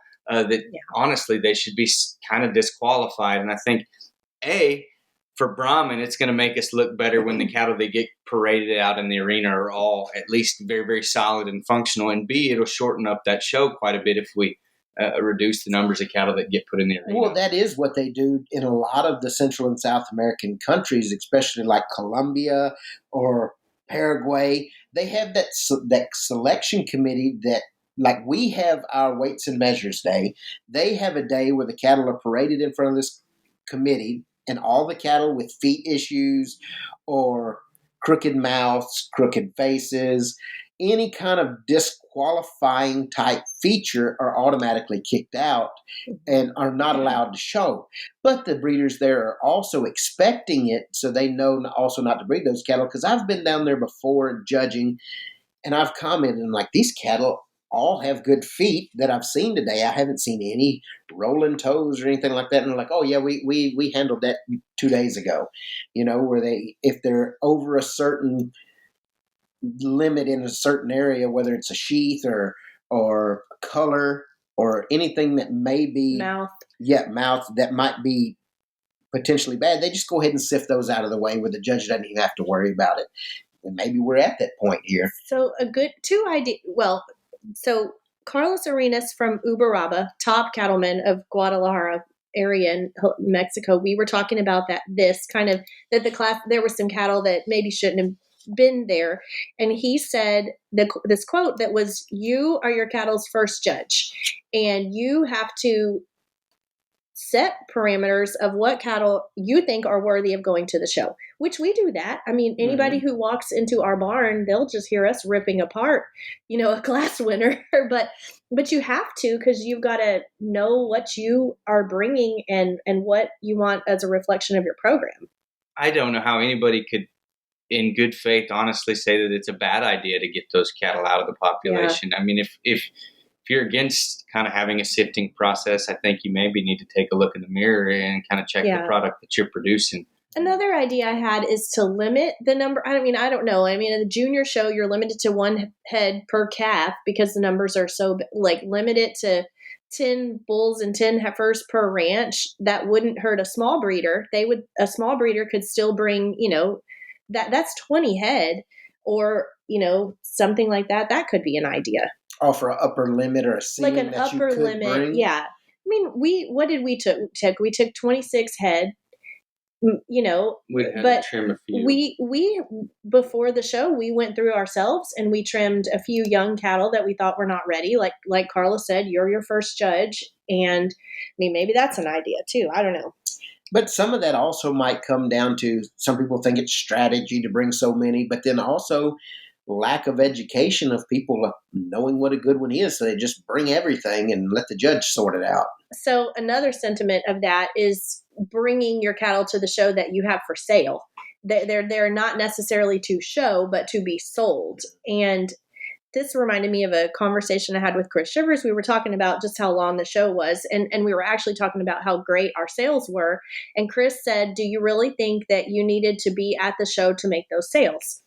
Honestly, they should be kind of disqualified. And I think, for Brahman, it's going to make us look better when the cattle they get paraded out in the arena are all at least very, very solid and functional. And B, it'll shorten up that show quite a bit if we reduce the numbers of cattle that get put in the arena. Well, that is what they do in a lot of the Central and South American countries, especially like Colombia or Paraguay. They have that selection committee that, like we have our weights and measures day, they have a day where the cattle are paraded in front of this committee, and all the cattle with feet issues or crooked mouths, crooked faces, any kind of disqualifying type feature are automatically kicked out and are not allowed to show. But the breeders there are also expecting it, so they know also not to breed those cattle, because I've been down there before judging, and I've commented, and like, these cattle all have good feet that I've seen today. I haven't seen any rolling toes or anything like that. And they're like, oh yeah, we handled that 2 days ago. Where if they're over a certain limit in a certain area, whether it's a sheath or color or anything that may be mouth that might be potentially bad, they just go ahead and sift those out of the way where the judge doesn't even have to worry about it. And maybe we're at that point here. So a good two idea. Well, so Carlos Arenas from Uberaba, top cattleman of Guadalajara area in Mexico, we were talking about that the class, there were some cattle that maybe shouldn't have been there. And he said this quote that was, "You are your cattle's first judge, and you have to set parameters of what cattle you think are worthy of going to the show," which we do that. I mean, anybody who walks into our barn, they'll just hear us ripping apart, a class winner, but you have to, because you've got to know what you are bringing and what you want as a reflection of your program. I don't know how anybody could, in good faith, honestly say that it's a bad idea to get those cattle out of the population. Yeah. I mean, if you're against kind of having a sifting process, I think you maybe need to take a look in the mirror and kind of check the product that you're producing. Another idea I had is to limit the number. I don't know. I mean, in the junior show, you're limited to 1 head per calf because the numbers are so limit it to 10 bulls and 10 heifers per ranch. That wouldn't hurt a small breeder. A small breeder could still bring, that's 20 head or, something like that. That could be an idea. Offer an upper limit or a ceiling like an that upper you could limit, bring. yeah. what did we took? We took 26 head. We'd have to trim a few. We before the show, we went through ourselves and we trimmed a few young cattle that we thought were not ready. Like Carla said, you're your first judge, and maybe that's an idea too. I don't know. But some of that also might come down to some people think it's strategy to bring so many, but then also lack of education of people knowing what a good one is. So they just bring everything and let the judge sort it out. So another sentiment of that is bringing your cattle to the show that you have for sale. They're not necessarily to show, but to be sold. And this reminded me of a conversation I had with Chris Shivers. We were talking about just how long the show was, and we were actually talking about how great our sales were. And Chris said, do you really think that you needed to be at the show to make those sales?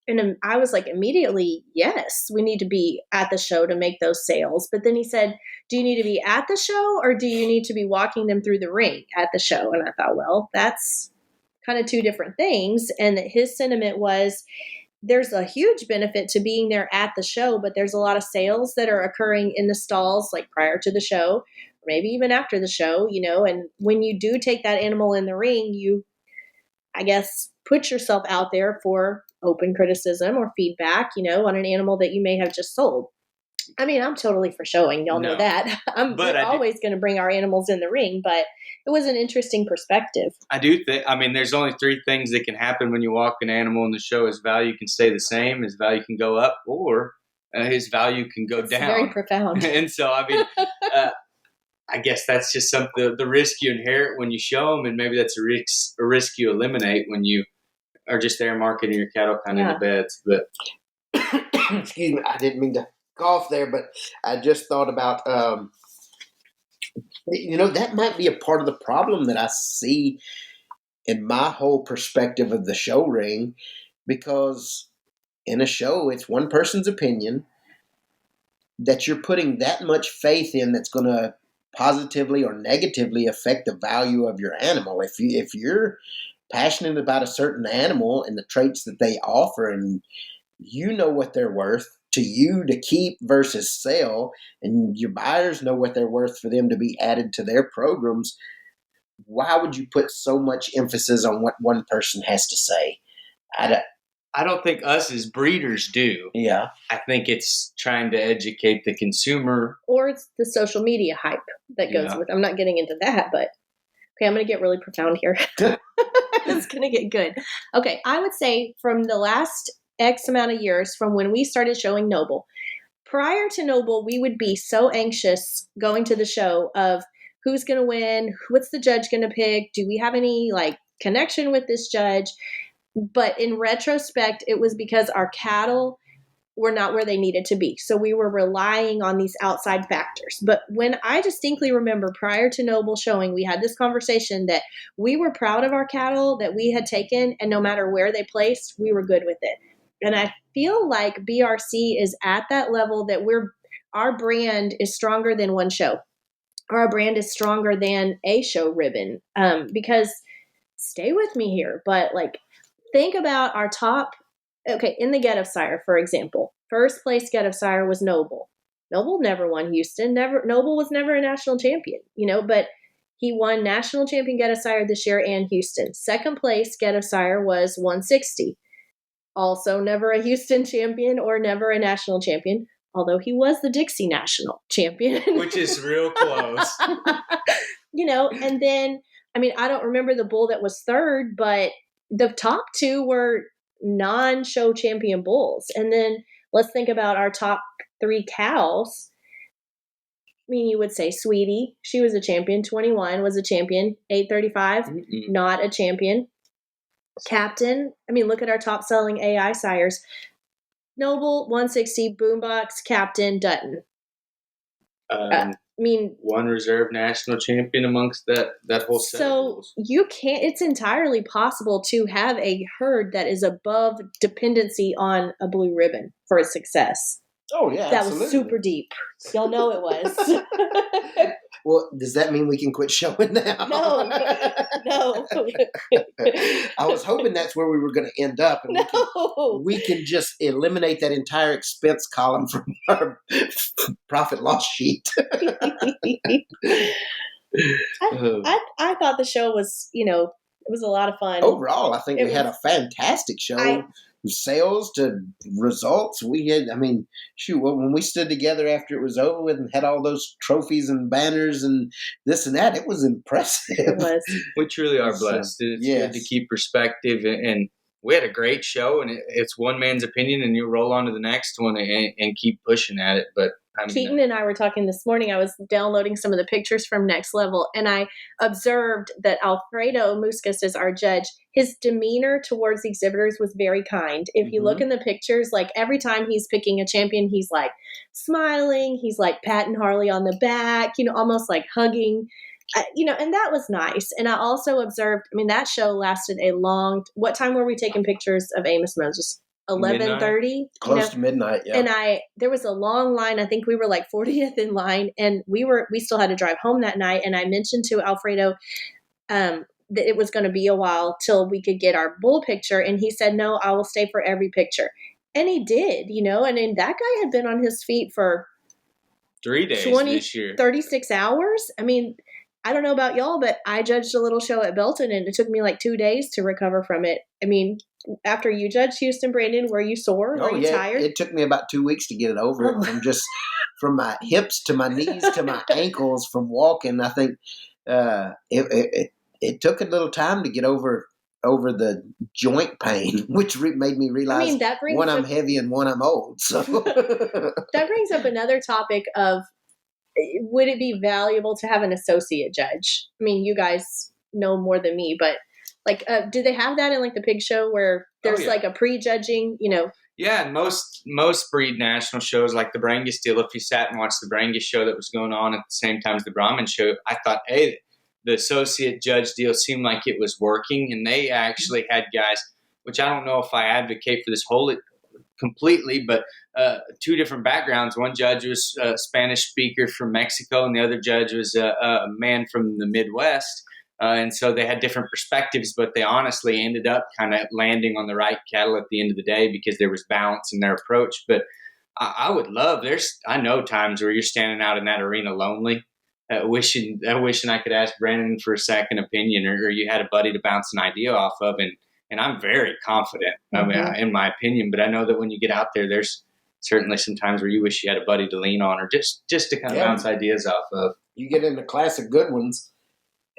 And I was like, immediately, yes, we need to be at the show to make those sales. But then he said, do you need to be at the show or do you need to be walking them through the ring at the show? And I thought, well, that's kind of two different things. And that his sentiment was there's a huge benefit to being there at the show, but there's a lot of sales that are occurring in the stalls, like prior to the show, or maybe even after the show, and when you do take that animal in the ring, you, I guess, put yourself out there for open criticism or feedback, on an animal that you may have just sold. I'm totally for showing. Y'all know that. We're always going to bring our animals in the ring, but it was an interesting perspective. I do think, there's only three things that can happen when you walk an animal in the show. His value can stay the same, his value can go up, or his value can go down. Very profound. And so, I guess that's just the risk you inherit when you show them, and maybe that's a risk you eliminate when you are just there marketing your cattle kind of in the beds. But excuse me, I didn't mean to cough there, but I just thought about, that might be a part of the problem that I see in my whole perspective of the show ring, because in a show, it's one person's opinion that you're putting that much faith in that's going to positively or negatively affect the value of your animal. If you're passionate about a certain animal and the traits that they offer, and you know what they're worth to you to keep versus sell, and your buyers know what they're worth for them to be added to their programs, why would you put so much emphasis on what one person has to say? I don't think us as breeders do. Yeah. I think it's trying to educate the consumer. Or it's the social media hype that goes with. I'm not getting into that, but okay, I'm going to get really profound here. It's going to get good. Okay, I would say from the last X amount of years, from when we started showing Noble, prior to Noble, we would be so anxious going to the show of who's going to win, what's the judge going to pick, do we have any connection with this judge? But in retrospect, it was because our cattle were not where they needed to be. So we were relying on these outside factors. But when I distinctly remember prior to Noble showing, we had this conversation that we were proud of our cattle that we had taken, and no matter where they placed, we were good with it. And I feel like BRC is at that level that our brand is stronger than one show. Or our brand is stronger than a show ribbon. Because stay with me here, but think about our top, in the Get of Sire, for example, first place Get of Sire was Noble. Noble never won Houston. Noble was never a national champion, but he won national champion Get of Sire this year and Houston. Second place Get of Sire was 160. Also never a Houston champion or never a national champion, although he was the Dixie national champion. Which is real close. And then, I don't remember the bull that was third, but the top two were non-show champion bulls. And then let's think about our top three cows. You would say Sweetie, she was a champion. 21 was a champion. 835, not a champion. Captain, look at our top selling AI sires. Noble, 160, Boombox, Captain, Dutton. One reserve national champion amongst that whole set. So you can't, it's entirely possible to have a herd that is above dependency on a blue ribbon for its success. Oh, yeah, that absolutely. Was super deep. Y'all know it was. Well, does that mean we can quit showing now? No. I was hoping that's where we were going to end up. And we can just eliminate that entire expense column from our profit loss sheet. I thought the show was, it was a lot of fun. Overall, I think we had a fantastic show. Sales to results. We had, when we stood together after it was over with and had all those trophies and banners and this and that, it was impressive. It was. We truly are blessed. It's good to keep perspective, and we had a great show, and it's one man's opinion, and you roll on to the next one and keep pushing at it. But Keaton and I were talking this morning. I was downloading some of the pictures from Next Level, and I observed that Alfredo Muscas is our judge. His demeanor towards the exhibitors was very kind. If you look in the pictures, like every time he's picking a champion, he's like smiling. He's like patting Harley on the back, almost like hugging, and that was nice. And I also observed, that show lasted a long, what time were we taking pictures of Amos Moses? 11:30, close to midnight. Yeah. And there was a long line. I think we were like 40th in line, and we still had to drive home that night. And I mentioned to Alfredo that it was going to be a while till we could get our bull picture, and he said, "No, I will stay for every picture," and he did. And then that guy had been on his feet for 3 days this year, 36 hours. I don't know about y'all, but I judged a little show at Belton, and it took me like 2 days to recover from it. After you judged Houston, Brandon, were you sore? Were you tired? It took me about 2 weeks to get it over it, from my hips to my knees to my ankles from walking. I think it took a little time to get over the joint pain, which made me realize one, I'm heavy, and one, I'm old. So that brings up another topic of, would it be valuable to have an associate judge? You guys know more than me, but do they have that in like the pig show where there's like a pre-judging, Yeah, and most breed national shows like the Brangus deal, if you sat and watched the Brangus show that was going on at the same time as the Brahman show, I thought, hey, the associate judge deal seemed like it was working, and they actually had guys, which I don't know if I advocate for this whole completely, but two different backgrounds. One judge was a Spanish speaker from Mexico, and the other judge was a man from the Midwest. And so they had different perspectives, but they honestly ended up kind of landing on the right cattle at the end of the day because there was balance in their approach. But I would love, I know times where you're standing out in that arena lonely, wishing I could ask Brandon for a second opinion, or you had a buddy to bounce an idea off of. And I'm very confident, in my opinion, but I know that when you get out there, there's certainly some times where you wish you had a buddy to lean on, or just to kind of bounce ideas off of. You get into class of good ones,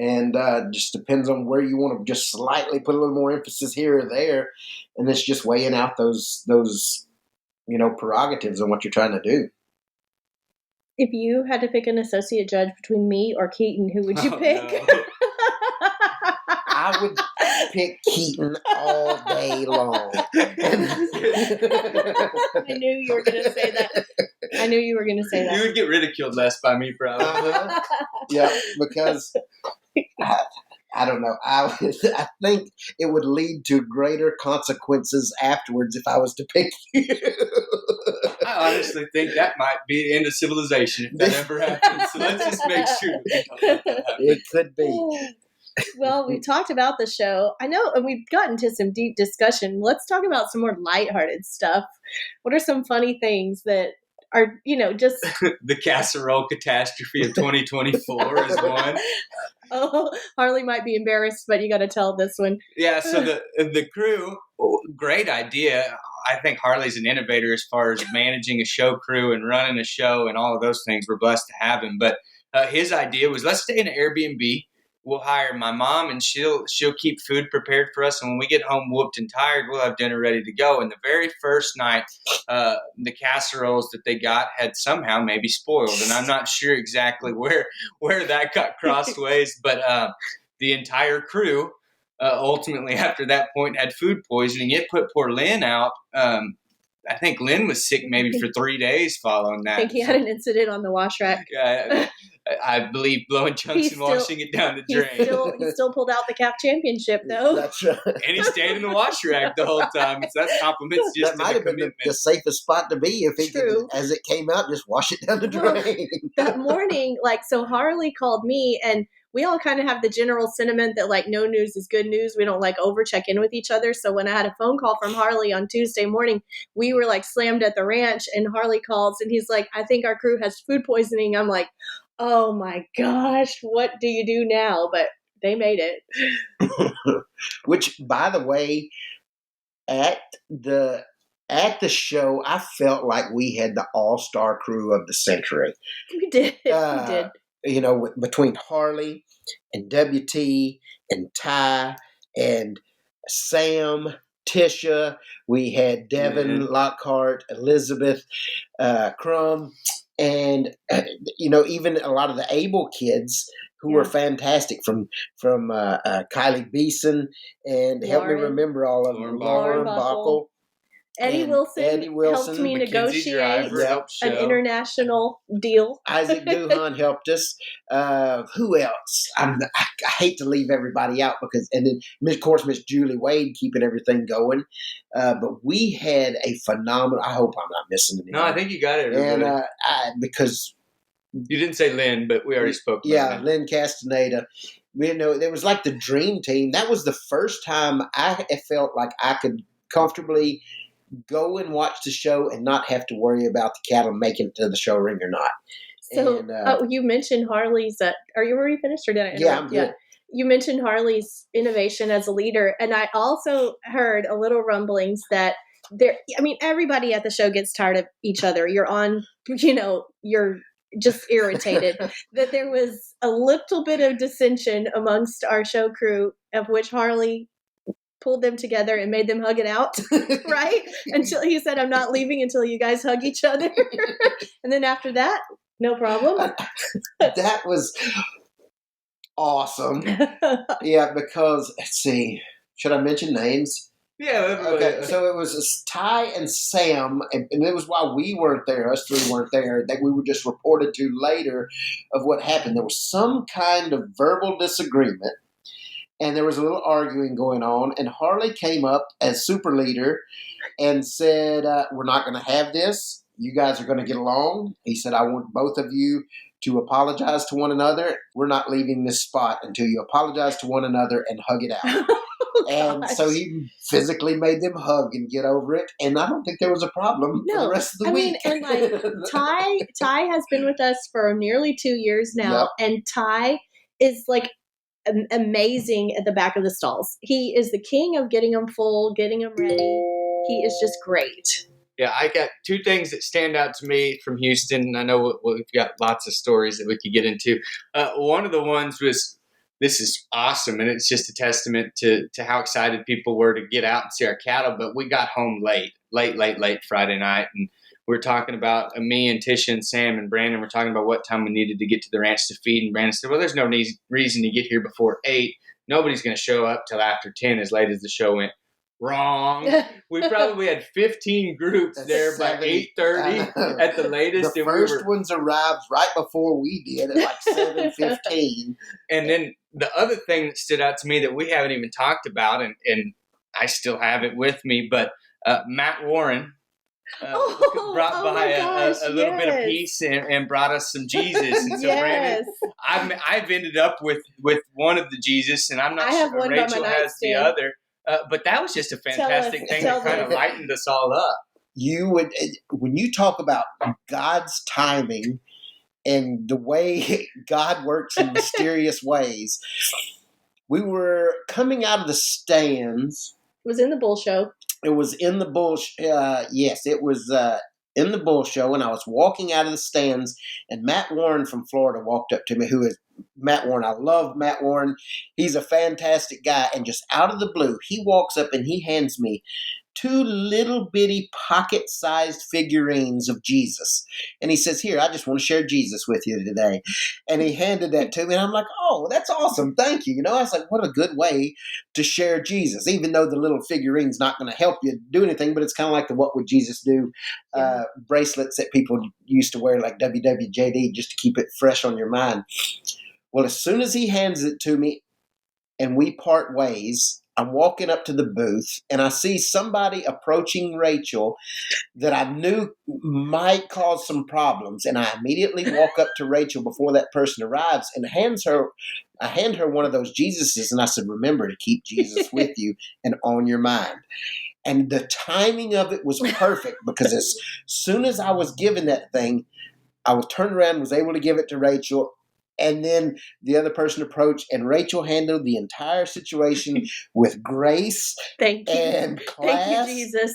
and just depends on where you want to just slightly put a little more emphasis here or there, and it's just weighing out those prerogatives on what you're trying to do. If you had to pick an associate judge between me or Keaton, who would you pick? No. I would pick Keaton all day long. I knew you were going to say that. You would get ridiculed less by me, probably. Yeah, because I don't know. I think it would lead to greater consequences afterwards if I was to pick you. I honestly think that might be the end of civilization if that ever happens. So let's just make sure we don't let that happen. It could be. Well, we talked about the show. I know, and we've gotten to some deep discussion. Let's talk about some more lighthearted stuff. What are some funny things that are, just... The casserole catastrophe of 2024 is one. Oh, Harley might be embarrassed, but you got to tell this one. Yeah, so the crew, great idea. I think Harley's an innovator as far as managing a show crew and running a show and all of those things. We're blessed to have him. But his idea was, let's stay in an Airbnb. We'll hire my mom, and she'll keep food prepared for us. And when we get home whooped and tired, we'll have dinner ready to go. And the very first night, the casseroles that they got had somehow maybe spoiled. And I'm not sure exactly where that got crossways. But the entire crew ultimately, after that point, had food poisoning. It put poor Lynn out I think Lynn was sick maybe for 3 days following that. I think he had an incident on the wash rack. Yeah, I believe blowing chunks and washing it down the drain. He still pulled out the CAF championship, though. That's right. And he stayed in the wash rack the whole time. So that's compliments just that might have been the safest spot to be if he could, as it came out, just wash it down the drain. That morning, so Harley called me, and we all kind of have the general sentiment that no news is good news. We don't over check in with each other. So when I had a phone call from Harley on Tuesday morning, we were slammed at the ranch, and Harley calls and he's like, I think our crew has food poisoning. I'm like, oh my gosh, what do you do now? But they made it. Which, by the way, at the show, I felt like we had the all-star crew of the century. We did. We did. Between Harley and WT and Ty and Sam, Tisha, we had Devin Lockhart, Elizabeth Crum, and even a lot of the ABBA kids who were fantastic from Kylie Beeson and help me remember all of them. Lauren Bacall. Eddie Wilson helped me negotiate an international deal. Isaac Duhan helped us. Who else? I hate to leave everybody out and then of course Miss Julie Wade keeping everything going. But we had a phenomenal. I hope I'm not missing anything. No, I think you got it. And because you didn't say Lynn, but we already spoke. Yeah, Lynn Castaneda. It was like the dream team. That was the first time I felt like I could comfortably go and watch the show and not have to worry about the cattle making it to the show ring or not. So you mentioned Harley's. Were you finished or did I interrupt? Yeah, I'm good. Yeah. You mentioned Harley's innovation as a leader, and I also heard a little rumblings that everybody at the show gets tired of each other. You're just irritated that there was a little bit of dissension amongst our show crew, of which Harley pulled them together and made them hug it out, right? Until he said, I'm not leaving until you guys hug each other. And then after that, no problem. That was awesome. Yeah, because, let's see, should I mention names? Yeah. Okay, so it was Ty and Sam, and it was while we weren't there, us three weren't there, that we were just reported to later of what happened. There was some kind of verbal disagreement, and there was a little arguing going on, and Harley came up as super leader and said, we're not going to have this. You guys are going to get along. He said, I want both of you to apologize to one another. We're not leaving this spot until you apologize to one another and hug it out. And so he physically made them hug and get over it. And I don't think there was a problem for the rest of the week. And Ty has been with us for nearly 2 years now. Yep. And Ty is amazing at the back of the stalls. He is the king of getting them full, getting them ready. He is just great. Yeah, I got two things that stand out to me from Houston. I know we've got lots of stories that we could get into. One of the ones was, this is awesome, and it's just a testament to how excited people were to get out and see our cattle. But we got home late Friday night, and we were talking about me and Tisha and Sam and Brandon. We're talking about what time we needed to get to the ranch to feed. And Brandon said, well, there's no reason to get here before 8. Nobody's going to show up till after 10 as late as the show went. Wrong. We probably had 15 groups there by 8:30 at the latest. The first ones arrived right before we did at 7:15. And then the other thing that stood out to me that we haven't even talked about, and I still have it with me, but Matt Warren brought by a little bit of peace and brought us some Jesus. And so Brandon, I've ended up with one of the Jesus, and I'm not sure Rachel has the other. But that was just a fantastic thing that kind of lightened us all up. When you talk about God's timing and the way God works in mysterious ways, we were coming out of the stands. It was in the bull show. It was in the bull. Yes, it was in the bull show, and I was walking out of the stands, and Matt Warren from Florida walked up to me, who is Matt Warren. I love Matt Warren. He's a fantastic guy, and just out of the blue, he walks up and he hands me 2 little bitty pocket-sized figurines of Jesus. And he says, here, I just want to share Jesus with you today. And he handed that to me, and I'm like, oh, that's awesome. Thank you. I was like, what a good way to share Jesus, even though the little figurine's not going to help you do anything, but it's kind of like the What Would Jesus Do bracelets that people used to wear, like WWJD, just to keep it fresh on your mind. Well, as soon as he hands it to me and we part ways, I'm walking up to the booth and I see somebody approaching Rachel that I knew might cause some problems. And I immediately walk up to Rachel before that person arrives and I hand her one of those Jesuses, and I said, remember to keep Jesus with you and on your mind. And the timing of it was perfect because as soon as I was given that thing, I was turned around, was able to give it to Rachel. And then the other person approached, and Rachel handled the entire situation with grace and class. Thank you, Jesus.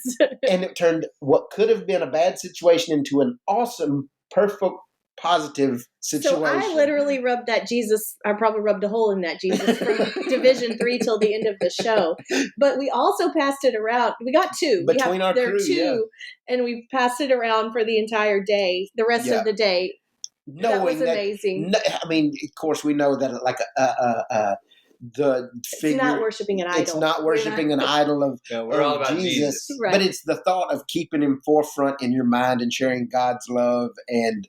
And it turned what could have been a bad situation into an awesome, perfect, positive situation. So I literally rubbed that Jesus. I probably rubbed a hole in that Jesus from Division 3 till the end of the show. But we also passed it around. We got 2. Between our crew, 2, and we passed it around for the entire day, the rest of the day. That was amazing. I mean, of course, we know that like the figure. It's not worshiping an idol. It's not worshiping an idol of, we're all about Jesus. Right. But it's the thought of keeping him forefront in your mind and sharing God's love and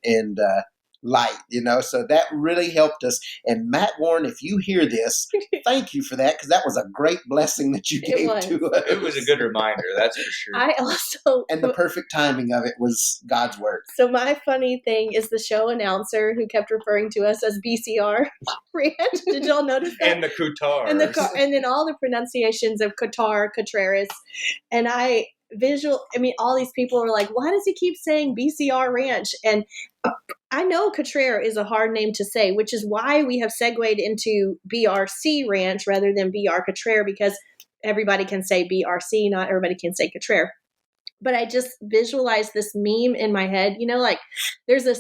light, so that really helped us. And Matt Warren, if you hear this, thank you for that, because that was a great blessing that you gave to us. It was a good reminder, that's for sure. And the perfect timing of it was God's word. So my funny thing is the show announcer who kept referring to us as BCR Ranch. Did y'all notice that? And the Qatar. And then all the pronunciations of Qatar, Contreras. And all these people are like, why does he keep saying BCR Ranch? And I know Cotrer is a hard name to say, which is why we have segued into BRC Ranch rather than BR Cotrer, because everybody can say BRC, not everybody can say Cotrer. But I just visualized this meme in my head. Like there's a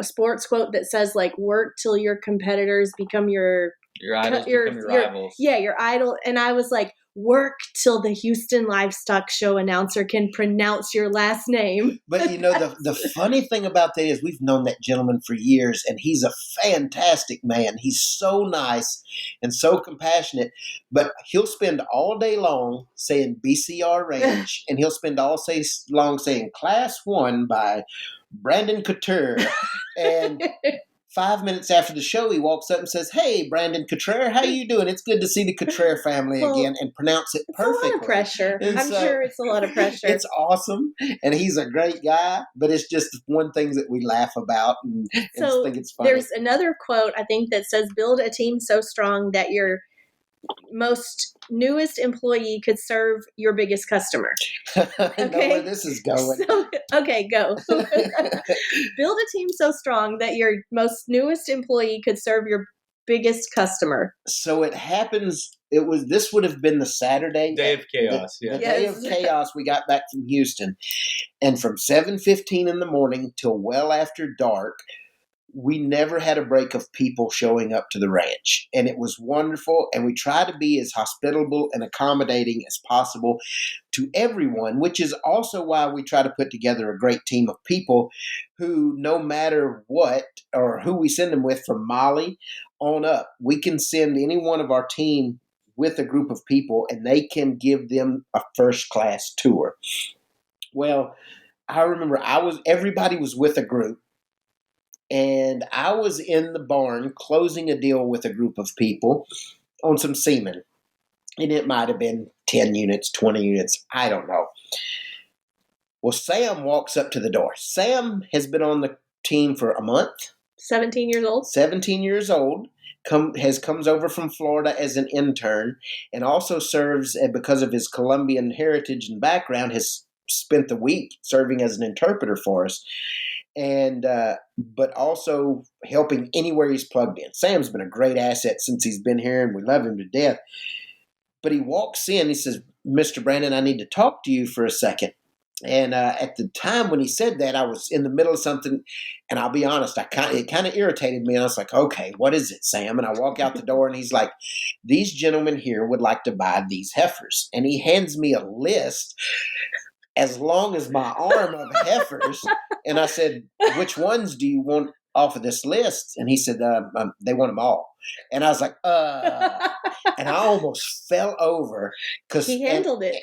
sports quote that says, like, work till your competitors become your idols, become your rivals. Yeah, your idol. And I was like, work till the Houston Livestock Show announcer can pronounce your last name. But the funny thing about that is we've known that gentleman for years, and he's a fantastic man. He's so nice and so compassionate, but he'll spend all day long saying BCR Ranch, and he'll spend all day long saying Class 1 by Brandon Couture. And 5 minutes after the show, he walks up and says, hey, Brandon Cotrer, how you doing? It's good to see the Cotrer family again, and pronounce it perfectly. It's a lot of pressure. I'm sure it's a lot of pressure. It's awesome, and he's a great guy, but it's just one thing that we laugh about and think it's funny. There's another quote, I think, that says, build a team so strong that your most newest employee could serve your biggest customer. I know where this is going. Okay, go. Build a team so strong that your most newest employee could serve your biggest customer. So it happens. This would have been the Saturday day of chaos. The day of chaos. We got back from Houston, and from 7:15 in the morning till well after dark, we never had a break of people showing up to the ranch, and it was wonderful. And we try to be as hospitable and accommodating as possible to everyone, which is also why we try to put together a great team of people who, no matter what or who we send them with, from Molly on up, we can send any one of our team with a group of people, and they can give them a first class tour. Well, I remember everybody was with a group. And I was in the barn closing a deal with a group of people on some semen. And it might have been 10 units, 20 units. I don't know. Well, Sam walks up to the door. Sam has been on the team for a month. 17 years old. 17 years old. Comes over from Florida as an intern, and also serves, because of his Colombian heritage and background, has spent the week serving as an interpreter for us. And but also helping anywhere he's plugged in. Sam's been a great asset since he's been here, and we love him to death. But he walks in, he says, Mr. Brandon, I need to talk to you for a second. And at the time when he said that, I was in the middle of something, and I'll be honest, it kind of irritated me. And I was like, "Okay, what is it, Sam?" And I walk out the door, and he's like, "These gentlemen here would like to buy these heifers," and he hands me a list as long as my arm of heifers. And I said, "Which ones do you want off of this list?" And he said, "They want them all." And I was like, and I almost fell over because he handled it.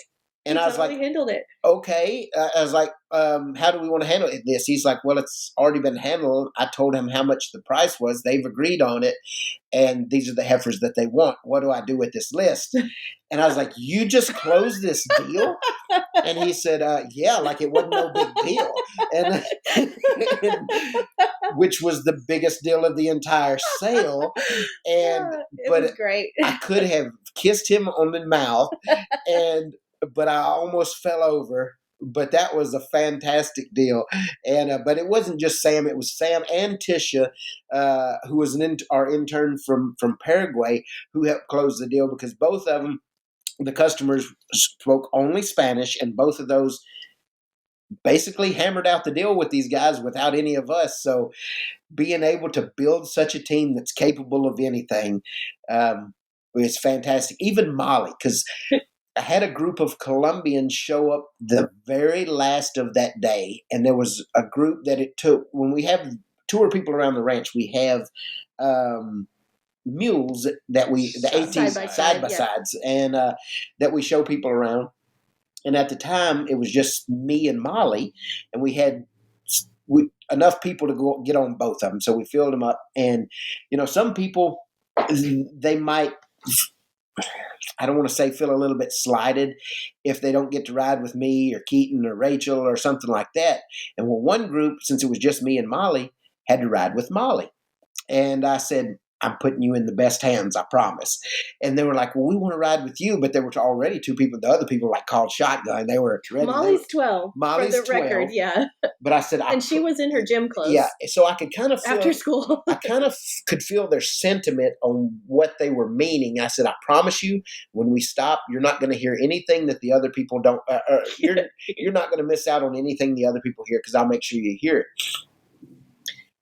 And I was totally like, handled it. Okay. I was like, how do we want to handle this? He's like, well, it's already been handled. I told him how much the price was. They've agreed on it. And these are the heifers that they want. What do I do with this list? And I was like, you just closed this deal? And he said, yeah, like it wasn't no big deal. And which was the biggest deal of the entire sale. And it was great. I could have kissed him on the mouth, but I almost fell over. But that was a fantastic deal. And but it wasn't just Sam; it was Sam and Tisha, who was our intern from Paraguay, who helped close the deal, because both of them, the customers, spoke only Spanish, and both of those basically hammered out the deal with these guys without any of us. So being able to build such a team that's capable of anything is fantastic. Even Molly, because I had a group of Colombians show up the very last of that day, and there was a group that it took. When we have tour people around the ranch, we have mules that the ATs side by sides, and that we show people around. And at the time, it was just me and Molly, and we had enough people to get on both of them, so we filled them up. And some people, they might, I don't want to say feel a little bit slighted if they don't get to ride with me or Keaton or Rachel or something like that. And one group, since it was just me and Molly, had to ride with Molly. And I said, I'm putting you in the best hands, I promise. And they were like, well, we want to ride with you. But there were already two people. The other people called shotgun. They were ready. Molly's 12, Molly's for the 12. Record, yeah. But I said, and she was in her gym clothes. Yeah, so I could kind of feel, after school. I kind of could feel their sentiment on what they were meaning. I said, I promise you, when we stop, you're not going to hear anything that the other people don't. You're not going to miss out on anything the other people hear, because I'll make sure you hear it.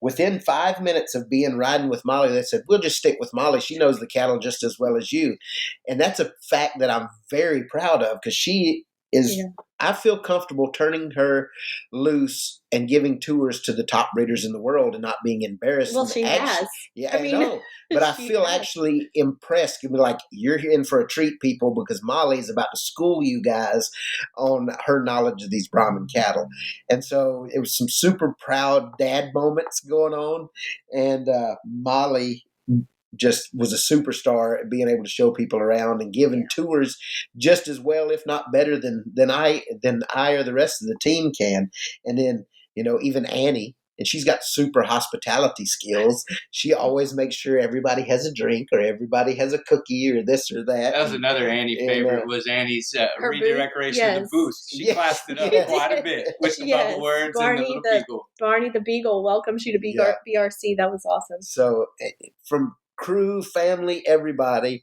Within 5 minutes of riding with Molly, they said, we'll just stick with Molly. She knows the cattle just as well as you. And that's a fact that I'm very proud of, because she is, I feel comfortable turning her loose and giving tours to the top breeders in the world and not being embarrassed. Well, she has. Yeah, I know. But I feel actually impressed. You'll be like, you're in for a treat, people, because Molly is about to school you guys on her knowledge of these Brahman cattle. And so it was some super proud dad moments going on. And Molly just was a superstar at being able to show people around and giving tours just as well, if not better than I or the rest of the team can. And then, even Annie, and she's got super hospitality skills. She always makes sure everybody has a drink or everybody has a cookie or this or that. That was another Annie favorite, was Annie's redecoration of the booth. She classed it up quite a bit with the bubble words and the little beagle. Barney the Beagle welcomes you to BRC. That was awesome. So from crew, family, everybody,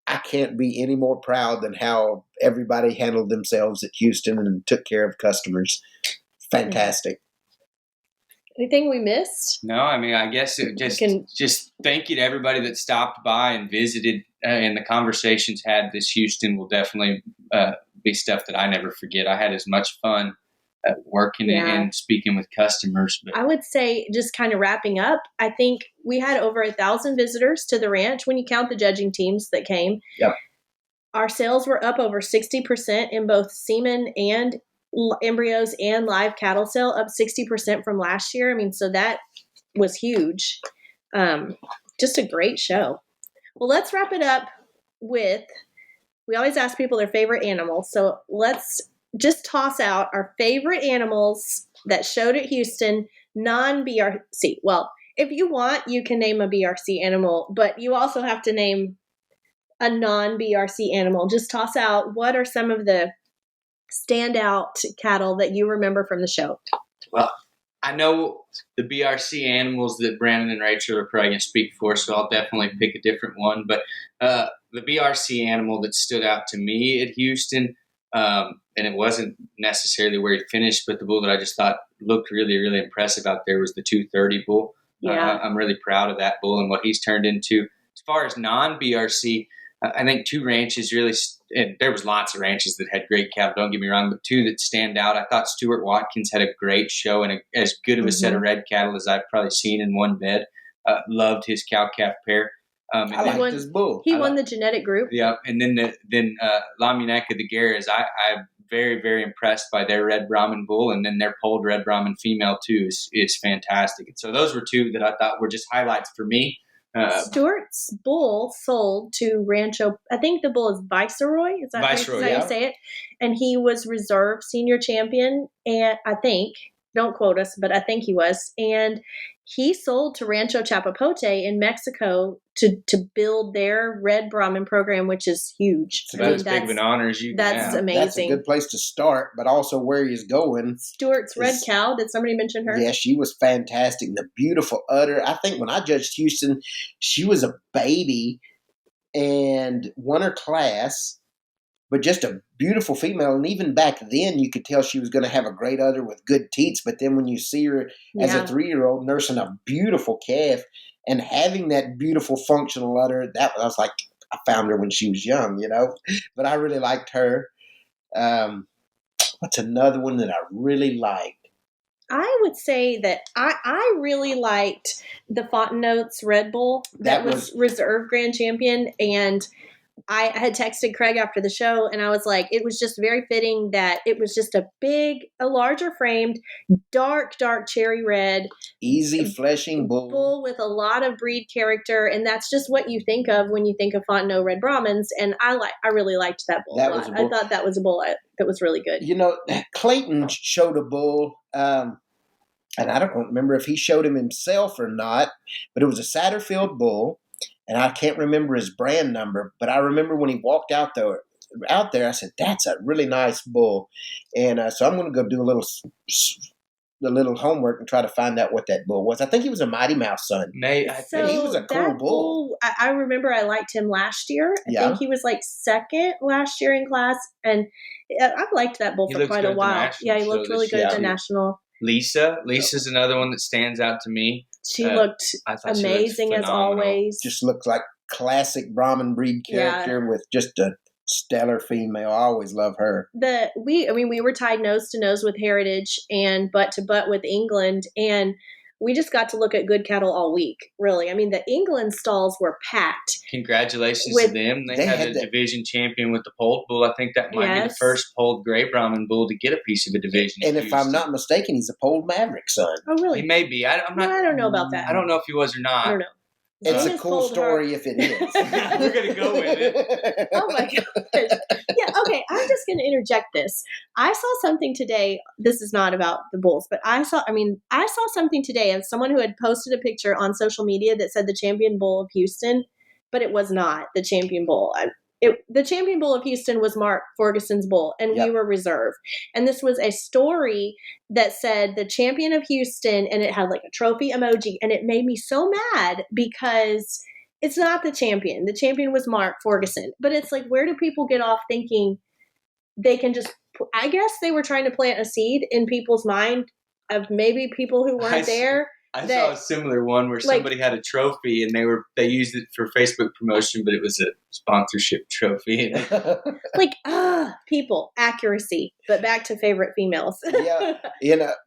I can't be any more proud than how everybody handled themselves at Houston and took care of customers. Fantastic. Anything we missed? No, I mean, I guess it just thank you to everybody that stopped by and visited, and the conversations had this Houston will definitely be stuff that I never forget. I had as much fun working and speaking with customers. But I would say, just kind of wrapping up, I think we had over 1,000 visitors to the ranch when you count the judging teams that came. Yep. Our sales were up over 60% in both semen and embryos and live cattle sale, up 60% from last year. I mean, so that was huge. Just a great show. Well, let's wrap it up with, we always ask people their favorite animals. So let's just toss out our favorite animals that showed at Houston, non-BRC. Well, if you want, you can name a BRC animal, but you also have to name a non-BRC animal. Just toss out, what are some of the standout cattle that you remember from the show? Well, I know the BRC animals that Brandon and Rachel are probably going to speak for, so I'll definitely pick a different one. But the BRC animal that stood out to me at Houston And it wasn't necessarily where he finished, but the bull that I just thought looked really, really impressive out there was the 230 bull. Yeah. I'm really proud of that bull and what he's turned into. As far as non-BRC, I think two ranches really, and there was lots of ranches that had great cattle, don't get me wrong, but two that stand out. I thought Stuart Watkins had a great show and as good of a set of red cattle as I've probably seen in one bed. Loved his cow-calf pair. I liked his bull. He won the genetic group. Yeah, and then La Muñeca de Guerras, I'm very, very impressed by their red Brahman bull, and then their polled red Brahman female too is fantastic. And so those were two that I thought were just highlights for me. Stuart's bull sold to Rancho. I think the bull is Viceroy. Is that how you say it? And he was reserve senior champion, and I think, don't quote us, but I think he was. And he sold to Rancho Chapapote in Mexico to build their red Brahman program, which is huge. So that's big of an honor as you can That's have. amazing. That's a good place to start, but also where he's going. Stuart's red cow. Did somebody mention her? Yeah, she was fantastic. The beautiful udder. I think when I judged Houston, she was a baby and won her class, but just a beautiful female. And even back then, you could tell she was going to have a great udder with good teats. But then when you see her as a 3-year-old nursing a beautiful calf and having that beautiful functional udder, I was like, I found her when she was young, But I really liked her. What's another one that I really liked? I would say that I really liked the Fontenot's Red Bull that was reserve grand champion, and I had texted Craig after the show, and I was like, it was just very fitting that it was just a larger framed, dark cherry red, easy fleshing bull with a lot of breed character, and that's just what you think of when you think of Fontenot Red Brahmans. And I really liked that bull. I thought that was a bull that was really good. Clayton showed a bull, and I don't remember if he showed him himself or not, but it was a Satterfield bull. And I can't remember his brand number, but I remember when he walked out there, I said, "That's a really nice bull." And so I'm going to go do a little homework and try to find out what that bull was. I think he was a Mighty Mouse son. He was a cool bull. I remember I liked him last year. I think he was like second last year in class, and I've liked that bull for quite a while. Yeah, he looked really good at the national. Lisa's another one that stands out to me. She looked amazing as always. Just looked like classic Brahman breed character with just a stellar female. I always love her. We were tied nose to nose with Heritage and butt to butt with England, and we just got to look at good cattle all week, really. I mean, the England stalls were packed. Congratulations to them. They had a division champion with the polled bull. I think that might be the first polled gray Brahman bull to get a piece of a division. And if I'm not mistaken, he's a polled Maverick son. Oh, really? He may be. I don't know about that. I don't know if he was or not. I don't know. It's a cool story if it is. We're going to go with it. Oh, my gosh. Yeah, okay. I'm just going to interject this. I saw something today. This is not about the bulls, but I saw something today of someone who had posted a picture on social media that said the champion bull of Houston, but it was not the champion bull. The champion bull of Houston was Mark Ferguson's bull, and we were reserve. And this was a story that said the champion of Houston, and it had like a trophy emoji, and it made me so mad because it's not the champion. The champion was Mark Ferguson. But it's like, where do people get off thinking they can just, I guess they were trying to plant a seed in people's mind of maybe people who weren't there. I saw a similar one where somebody had a trophy and they used it for Facebook promotion, but it was a sponsorship trophy. People, accuracy. But back to favorite females.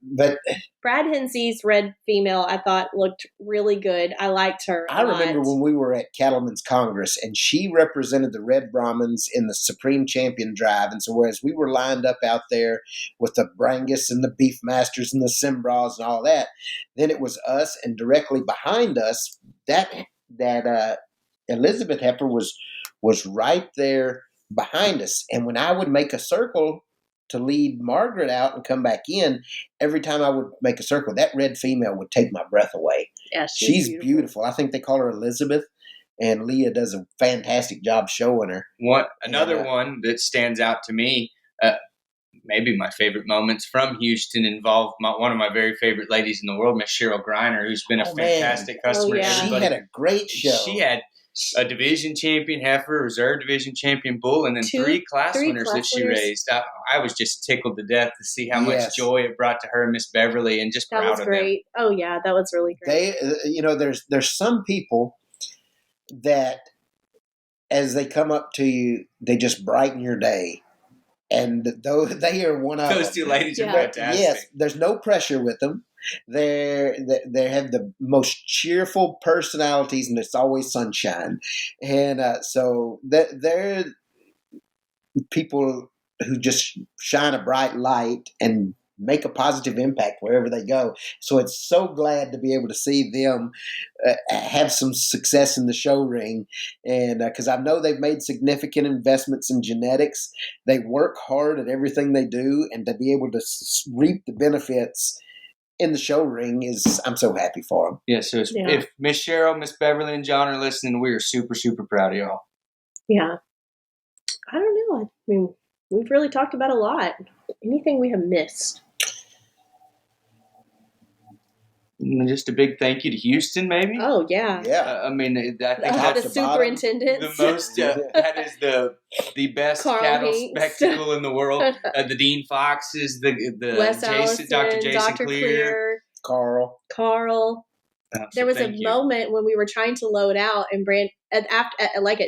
But Brad Hensey's red female, I thought looked really good. I liked her. I remember when we were at Cattlemen's Congress, and she represented the Red Brahmans in the Supreme Champion Drive. And so, whereas we were lined up out there with the Brangus and the Beefmasters and the Simbras and all that, then it was us, and directly behind us, that Elizabeth heifer was right there behind us. And when I would make a circle to lead Margaret out and come back in, every time I would make a circle, that red female would take my breath away. Yeah, she's beautiful. I think they call her Elizabeth, and Leah does a fantastic job showing her. Another one that stands out to me, maybe my favorite moments from Houston involved one of my very favorite ladies in the world, Miss Cheryl Griner, who's been a fantastic customer. She had a great show. a division champion heifer, reserve division champion bull, and then three class winners that she raised. I was just tickled to death to see how much joy it brought to her and Miss Beverly, and just proud of them. That was great. Oh yeah, that was really great. There's some people that as they come up to you, they just brighten your day. And though they are one of those two ladies are fantastic. Yes, there's no pressure with them. They have the most cheerful personalities, and it's always sunshine. And so they're people who just shine a bright light and make a positive impact wherever they go. So it's so glad to be able to see them have some success in the show ring. And because I know they've made significant investments in genetics. They work hard at everything they do, and to be able to reap the benefits in the show ring I'm so happy for them. Yeah, so if Miss Cheryl, Miss Beverly, and John are listening, we are super, super proud of y'all. Yeah. I don't know. I mean, we've really talked about a lot. Anything we have missed? Just a big thank you to Houston, maybe. Oh yeah, yeah. I mean, I think that's the superintendent. The most that is the best Carl cattle Hinks. Spectacle in the world. The Dean Foxes, the Wes Allison, Dr. Jason Clear, Carl. There was a moment when we were trying to load out, and at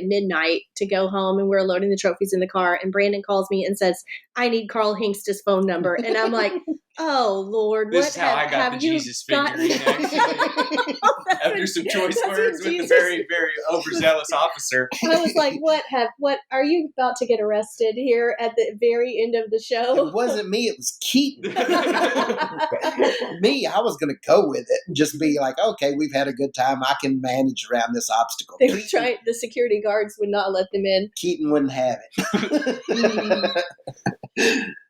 midnight to go home, and we were loading the trophies in the car, and Brandon calls me and says, "I need Carl Hinks' phone number," and I'm like, "Oh Lord, this is how I got the Jesus figurine." Actually, after some choice words with the very, very overzealous officer, I was like, "What are you about to get arrested here at the very end of the show?" It wasn't me; it was Keaton. Me, I was going to go with it and just be like, "Okay, we've had a good time. I can manage around this obstacle." The security guards would not let them in. Keaton wouldn't have it.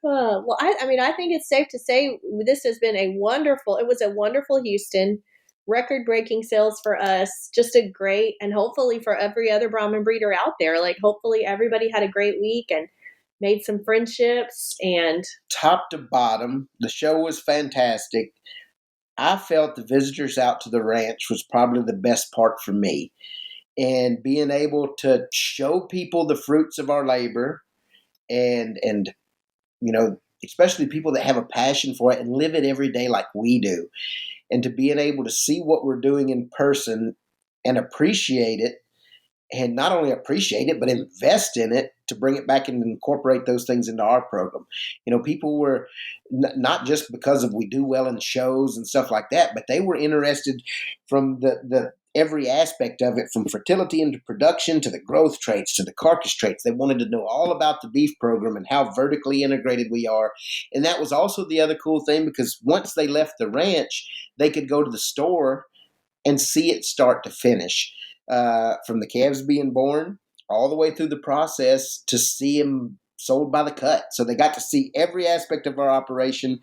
Well, I think it's safe to say this has been it was a wonderful Houston, record-breaking sales for us, just a great, and hopefully for every other Brahman breeder out there, like hopefully everybody had a great week and made some friendships. And top to bottom, the show was fantastic. I felt the visitors out to the ranch was probably the best part for me. And being able to show people the fruits of our labor and especially people that have a passion for it and live it every day like we do. And to being able to see what we're doing in person and appreciate it, and not only appreciate it, but invest in it to bring it back and incorporate those things into our program. People were not just because we do well in shows and stuff like that, but they were interested from the every aspect of it, from fertility into production to the growth traits to the carcass traits. They wanted to know all about the beef program and how vertically integrated we are. And that was also the other cool thing, because once they left the ranch, they could go to the store and see it start to finish, from the calves being born all the way through the process to see them sold by the cut. So they got to see every aspect of our operation,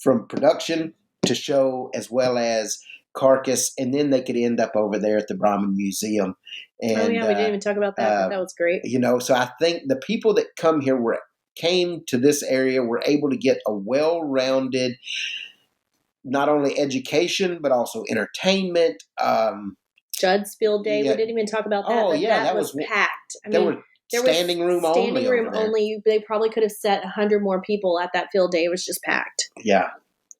from production to show as well as carcass, and then they could end up over there at the Brahman Museum. And, we didn't even talk about that, but that was great. So I think the people that came to this area were able to get a well-rounded, not only education, but also entertainment. Judd's Field Day, we didn't even talk about that. That was packed. There was standing room only. They probably could have set 100 more people at that field day. It was just packed. Yeah.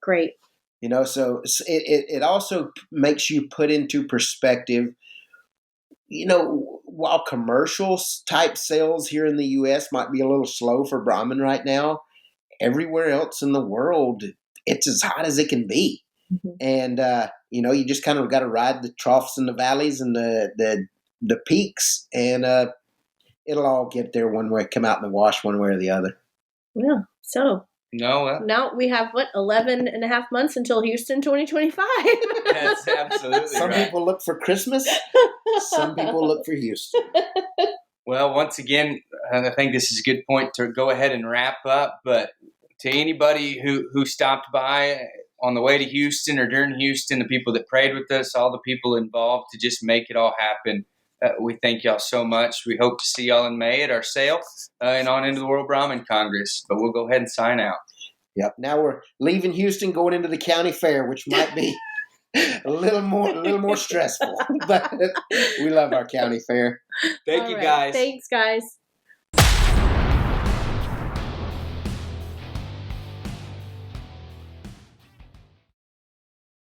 Great. So it also makes you put into perspective, while commercial type sales here in the U.S. might be a little slow for Brahman right now, everywhere else in the world, it's as hot as it can be. Mm-hmm. And, you just kind of got to ride the troughs and the valleys and the peaks, and it'll all get there one way, come out in the wash one way or the other. Yeah. So. No. Now we have 11 and a half months until Houston 2025. That's absolutely Some right. people look for Christmas. Some people look for Houston. Well, once again, I think this is a good point to go ahead and wrap up. But to anybody who stopped by on the way to Houston or during Houston, the people that prayed with us, all the people involved to just make it all happen, we thank y'all so much. We hope to see y'all in May at our sale and on into the World Brahman Congress. But we'll go ahead and sign out. Yep. Now we're leaving Houston, going into the county fair, which might be a little more stressful, but we love our county fair. Thank you, guys. Thanks, guys.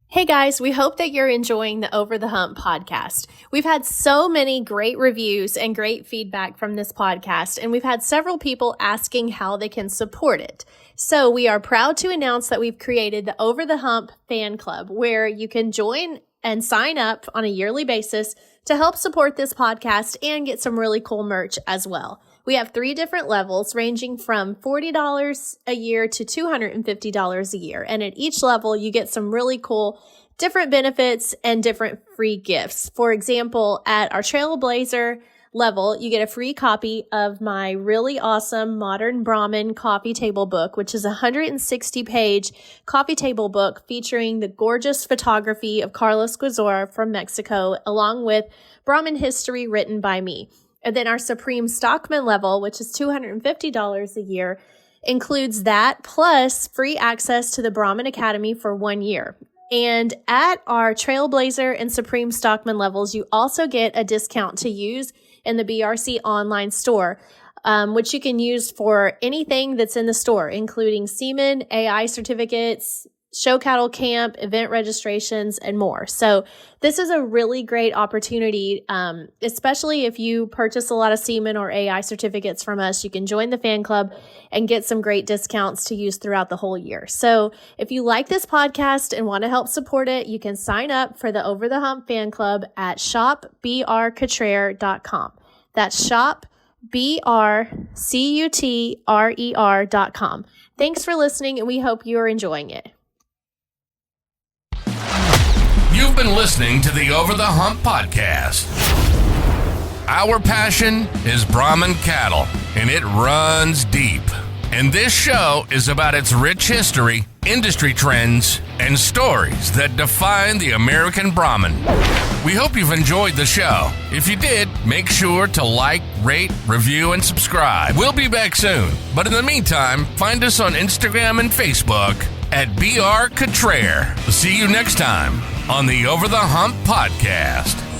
Hey guys, we hope that you're enjoying the Over the Hump podcast. We've had so many great reviews and great feedback from this podcast, and we've had several people asking how they can support it. So we are proud to announce that we've created the Over the Hump fan club, where you can join and sign up on a yearly basis to help support this podcast and get some really cool merch as well. We have 3 different levels ranging from $40 a year to $250 a year. And at each level, you get some really cool different benefits and different free gifts. For example, at our Trailblazer level, you get a free copy of my really awesome Modern Brahman coffee table book, which is a 160-page coffee table book featuring the gorgeous photography of Carlos Guizora from Mexico, along with Brahman history written by me. And then our Supreme Stockman level, which is $250 a year, includes that plus free access to the Brahman Academy for 1 year. And at our Trailblazer and Supreme Stockman levels, you also get a discount to use in the BRC online store, which you can use for anything that's in the store, including semen, AI certificates, show cattle camp, event registrations, and more. So this is a really great opportunity, especially if you purchase a lot of semen or AI certificates from us. You can join the fan club and get some great discounts to use throughout the whole year. So if you like this podcast and want to help support it, you can sign up for the Over the Hump fan club at shopbrcutrer.com. That's shopbrcutrer.com. Thanks for listening, and we hope you are enjoying it. You've been listening to the Over the Hump podcast. Our passion is Brahman cattle, and it runs deep. And this show is about its rich history, industry trends, and stories that define the American Brahman. We hope you've enjoyed the show. If you did, make sure to like, rate, review, and subscribe. We'll be back soon. But in the meantime, find us on Instagram and Facebook at BR Cutrer. See you next time on the Over the Hump podcast.